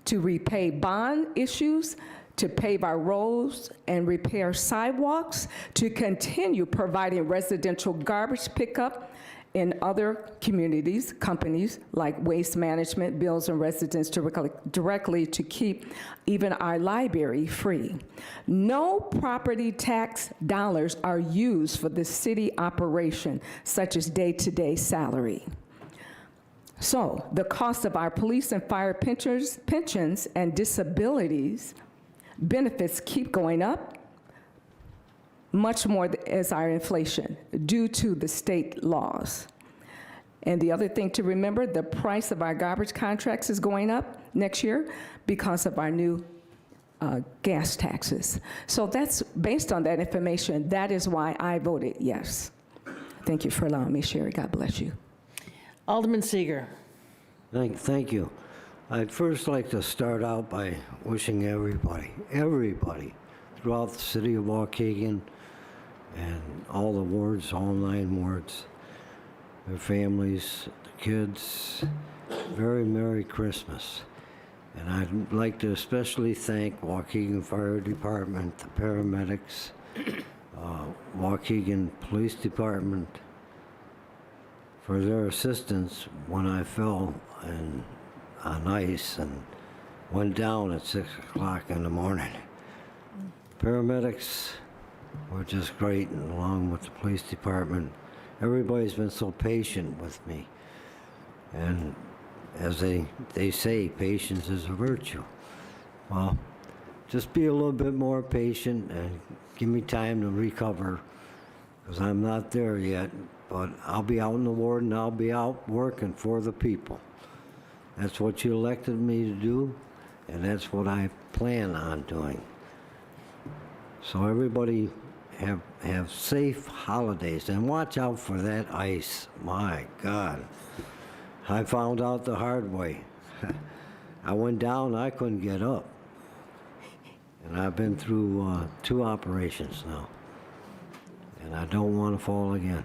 to repay bond issues, to pave our roads and repair sidewalks, to continue providing residential garbage pickup in other communities, companies like Waste Management, Bills and Residents directly to keep even our library free. No property tax dollars are used for the city operation, such as day-to-day salary. So the cost of our police and fire pensions and disabilities benefits keep going up, much more as our inflation, due to the state laws. And the other thing to remember, the price of our garbage contracts is going up next year because of our new gas taxes. So that's based on that information. That is why I voted yes. Thank you for allowing me, Sherry. God bless you. Alderman Seeger. Thank you. I'd first like to start out by wishing everybody throughout the city of Waukegan and all the wards, all 9 wards, their families, the kids, very Merry Christmas. And I'd like to especially thank Waukegan Fire Department, the paramedics, Waukegan Police Department, for their assistance when I fell on ice and went down at 6 o'clock in the morning. Paramedics were just great, and along with the police department. Everybody's been so patient with me. And as they say, patience is a virtue. Well, just be a little bit more patient and give me time to recover, because I'm not there yet. But I'll be out in the ward, and I'll be out working for the people. That's what you elected me to do, and that's what I plan on doing. So everybody have safe holidays, and watch out for that ice. My God. I found out the hard way. I went down, I couldn't get up. And I've been through 2 operations now, and I don't want to fall again.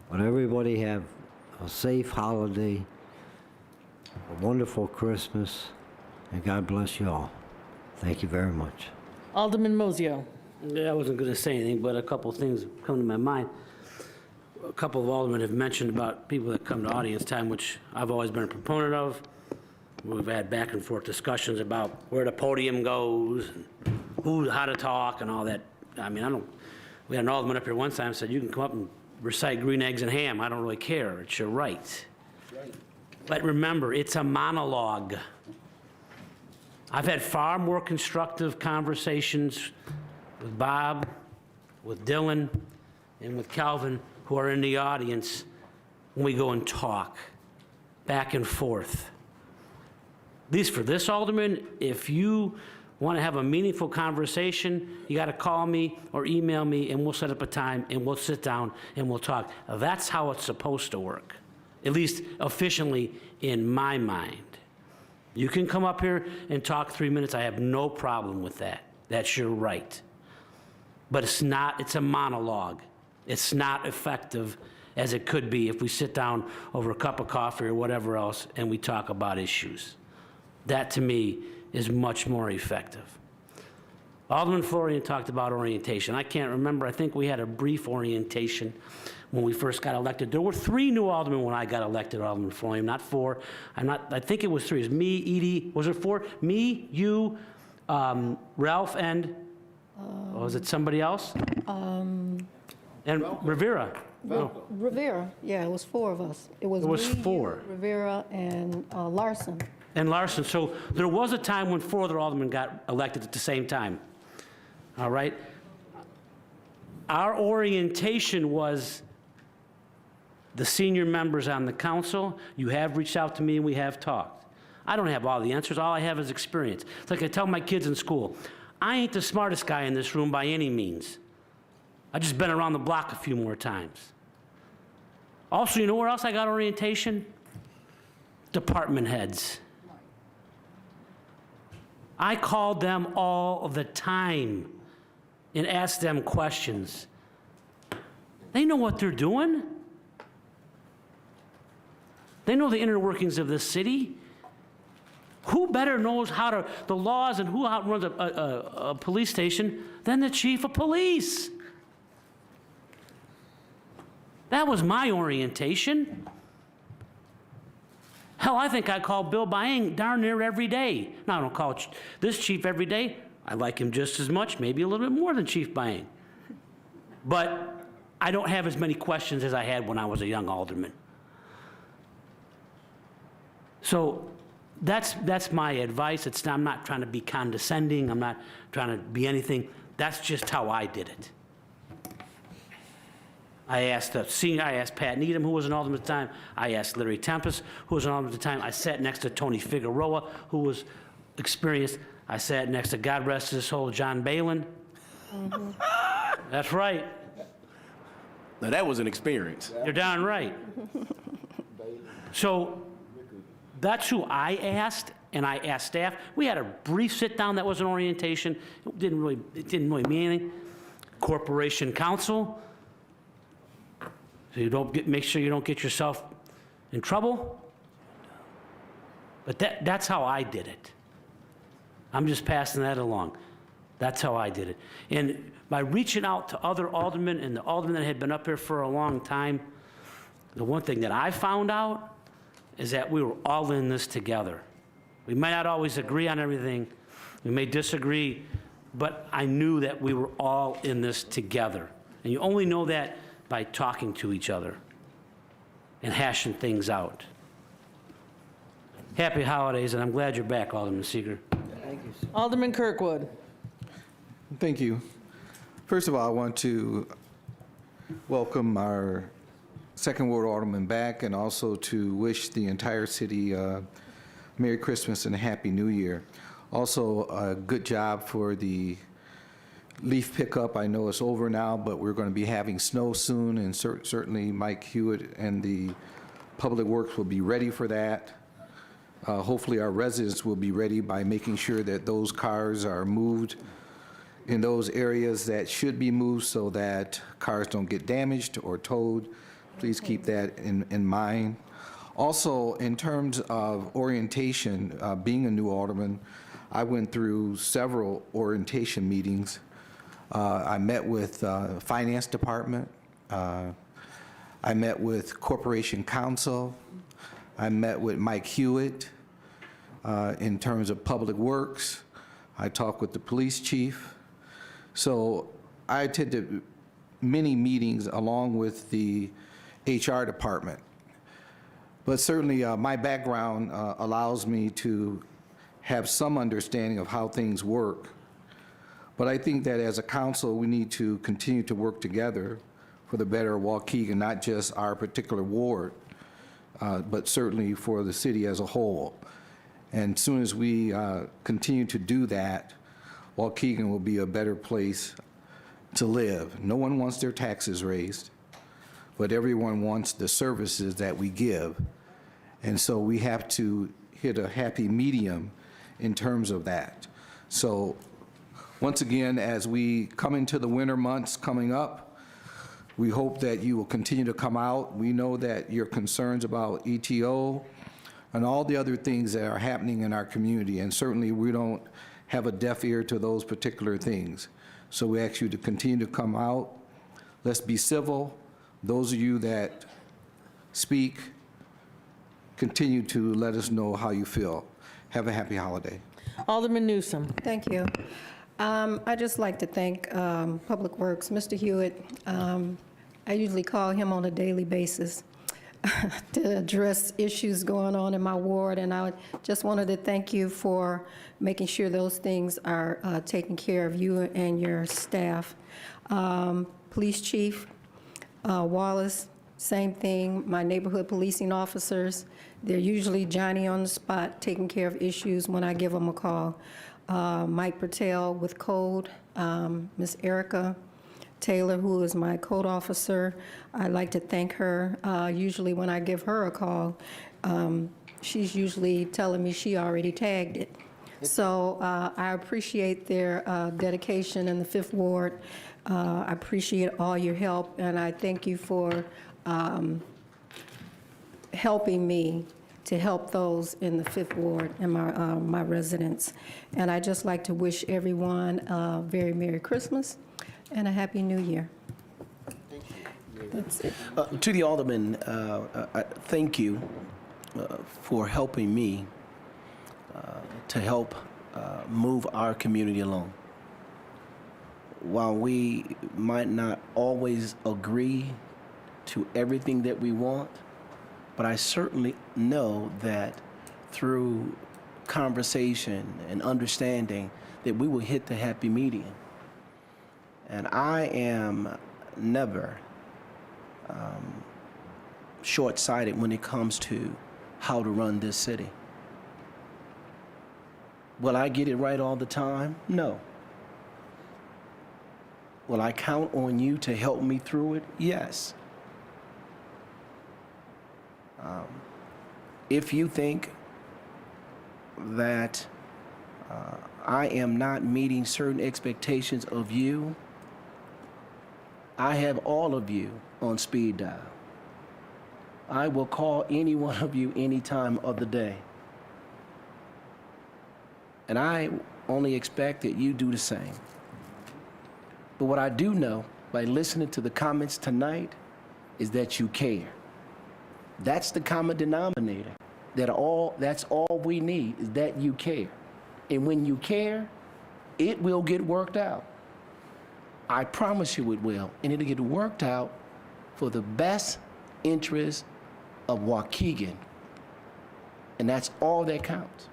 But everybody have a safe holiday, a wonderful Christmas, and God bless you all. Thank you very much. Alderman Mozio. Yeah, I wasn't going to say anything, but a couple of things come to my mind. A couple of aldermen have mentioned about people that come to audience time, which I've always been a proponent of. We've had back and forth discussions about where the podium goes, and how to talk, and all that. I mean, we had an alderman up here one time said, you can come up and recite green eggs and ham. I don't really care. It's your right. But remember, it's a monologue. I've had far more constructive conversations with Bob, with Dylan, and with Calvin, who are in the audience, when we go and talk back and forth. At least for this alderman, if you want to have a meaningful conversation, you got to call me or email me, and we'll set up a time, and we'll sit down, and we'll talk. That's how it's supposed to work, at least efficiently in my mind. You can come up here and talk 3 minutes. I have no problem with that. That's your right. But it's not, it's a monologue. It's not effective as it could be if we sit down over a cup of coffee or whatever else and we talk about issues. That, to me, is much more effective. Alderman Florian talked about orientation. I can't remember. I think we had a brief orientation when we first got elected. There were 3 new aldermen when I got elected, Alderman Florian, not 4. I think it was 3. It was me, Edie. Was it 4? Me, you, Ralph, and was it somebody else? Um, And Rivera. No. Rivera, yeah, it was 4 of us. It was me, 4. you, Rivera, and Larson. And Larson. So there was a time when 4 other aldermen got elected at the same time. All right? Our orientation was the senior members on the council. You have reached out to me and we have talked. I don't have all the answers. All I have is experience. It's like I tell my kids in school, I ain't the smartest guy in this room by any means. I've just been around the block a few more times. Also, you know where else I got orientation? Department heads. I called them all the time and asked them questions. They know what they're doing. They know the inner workings of this city. Who better knows the laws and who runs a police station than the chief of police? That was my orientation. Hell, I think I call Bill Byang darn near every day. Now, I don't call this chief every day. I like him just as much, maybe a little bit more than Chief Byang. But I don't have as many questions as I had when I was a young alderman. So that's my advice. I'm not trying to be condescending. I'm not trying to be anything. That's just how I did it. I asked Pat Needham, who was an alderman at the time. I asked Larry Tempest, who was an alderman at the time. I sat next to Tony Figueroa, who was experienced. I sat next to, God rest his soul, John Balin. Mm-hmm. That's right. Now, that was an experience. You're darn right. So that's who I asked, and I asked staff. We had a brief sit-down that was an orientation. It didn't really mean anything. Corporation Council. So make sure you don't get yourself in trouble. But that's how I did it. I'm just passing that along. That's how I did it. And by reaching out to other aldermen and the aldermen that had been up here for a long time, the one thing that I found out is that we were all in this together. We might not always agree on everything. We may disagree, but I knew that we were all in this together. And you only know that by talking to each other and hashing things out. Happy holidays, and I'm glad you're back, Alderman Seeger. Thank you, sir. Alderman Kirkwood. Thank you. First of all, I want to welcome our second ward alderman back, and also to wish the entire city Merry Christmas and a Happy New Year. Also, a good job for the leaf pickup. I know it's over now, but we're going to be having snow soon, and certainly Mike Hewitt and the Public Works will be ready for that. Hopefully our residents will be ready by making sure that those cars are moved in those areas that should be moved so that cars don't get damaged or towed. Please keep that in mind. Also, in terms of orientation, being a new alderman, I went through several orientation meetings. I met with Finance Department. I met with Corporation Council. I met with Mike Hewitt in terms of Public Works. I talked with the police chief. So I attended many meetings along with the HR department. But certainly my background allows me to have some understanding of how things work. But I think that as a council, we need to continue to work together for the better of Waukegan, not just our particular ward, but certainly for the city as a whole. And as soon as we continue to do that, Waukegan will be a better place to live. No one wants their taxes raised, but everyone wants the services that we give. And so we have to hit a happy medium in terms of that. So once again, as we come into the winter months coming up, we hope that you will continue to come out. We know that your concerns about ETO and all the other things that are happening in our community, and certainly we don't have a deaf ear to those particular things. So we ask you to continue to come out. Let's be civil. Those of you that speak, continue to let us know how you feel. Have a happy holiday. Alderman Newsom. Thank you. I'd just like to thank Public Works, Mr. Hewitt. I usually call him on a daily basis to address issues going on in my ward, and I just wanted to thank you for making sure those things are taken care of, you and your staff. Police Chief Wallace, same thing. My neighborhood policing officers, they're usually Johnny on the spot taking care of issues when I give them a call. Mike Patel with Code, Miss Erica Taylor, who is my code officer. I'd like to thank her. Usually when I give her a call, she's usually telling me she already tagged it. So I appreciate their dedication in the Fifth Ward. I appreciate all your help, and I thank you for helping me to help those in the Fifth Ward and my residents. And I'd just like to wish everyone a very Merry Christmas and a Happy New Year. That's it. To the Alderman, thank you for helping me to help move our community along. While we might not always agree to everything that we want, but I certainly know that through conversation and understanding that we will hit the happy medium. And I am never short-sighted when it comes to how to run this city. Will I get it right all the time? No. Will I count on you to help me through it? Yes. If you think that I am not meeting certain expectations of you, I have all of you on speed dial. I will call any one of you any time of the day. And I only expect that you do the same. But what I do know by listening to the comments tonight is that you care. That's the common denominator. That's all we need, is that you care. And when you care, it will get worked out. I promise you it will. And it'll get worked out for the best interest of Waukegan. And that's all that counts.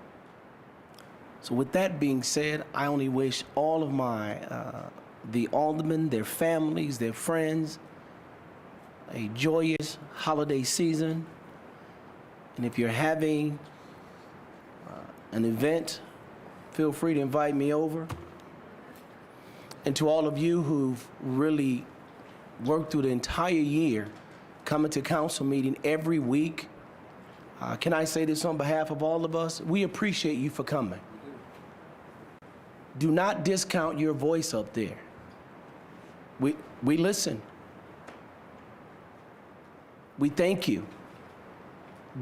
So with that being said, I only wish all of my, the aldermen, their families, their friends, a joyous holiday season. And if you're having an event, feel free to invite me over. And to all of you who've really worked through the entire year, coming to council meeting every week, can I say this on behalf of all of us? We appreciate you for coming. Do not discount your voice up there. We listen. We thank you.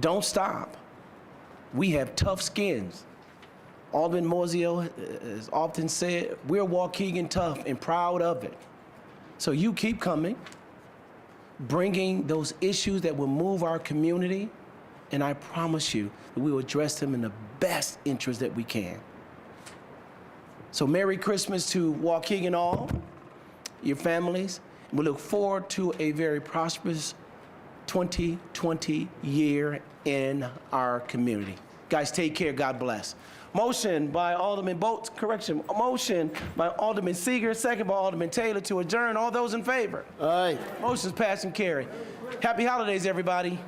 Don't stop. We have tough skins. Alderman Mozio has often said, we're Waukegan tough and proud of it. So you keep coming, bringing those issues that will move our community, and I promise you that we will address them in the best interest that we can. So Merry Christmas to Waukegan all, your families. We look forward to a very prosperous 2020 year in our community. Guys, take care. God bless. Motion by Alderman Boats, correction. Motion by Alderman Seeger, second by Alderman Taylor to adjourn. All those in favor? Aye. Motion's passed and carried. Happy holidays, everybody.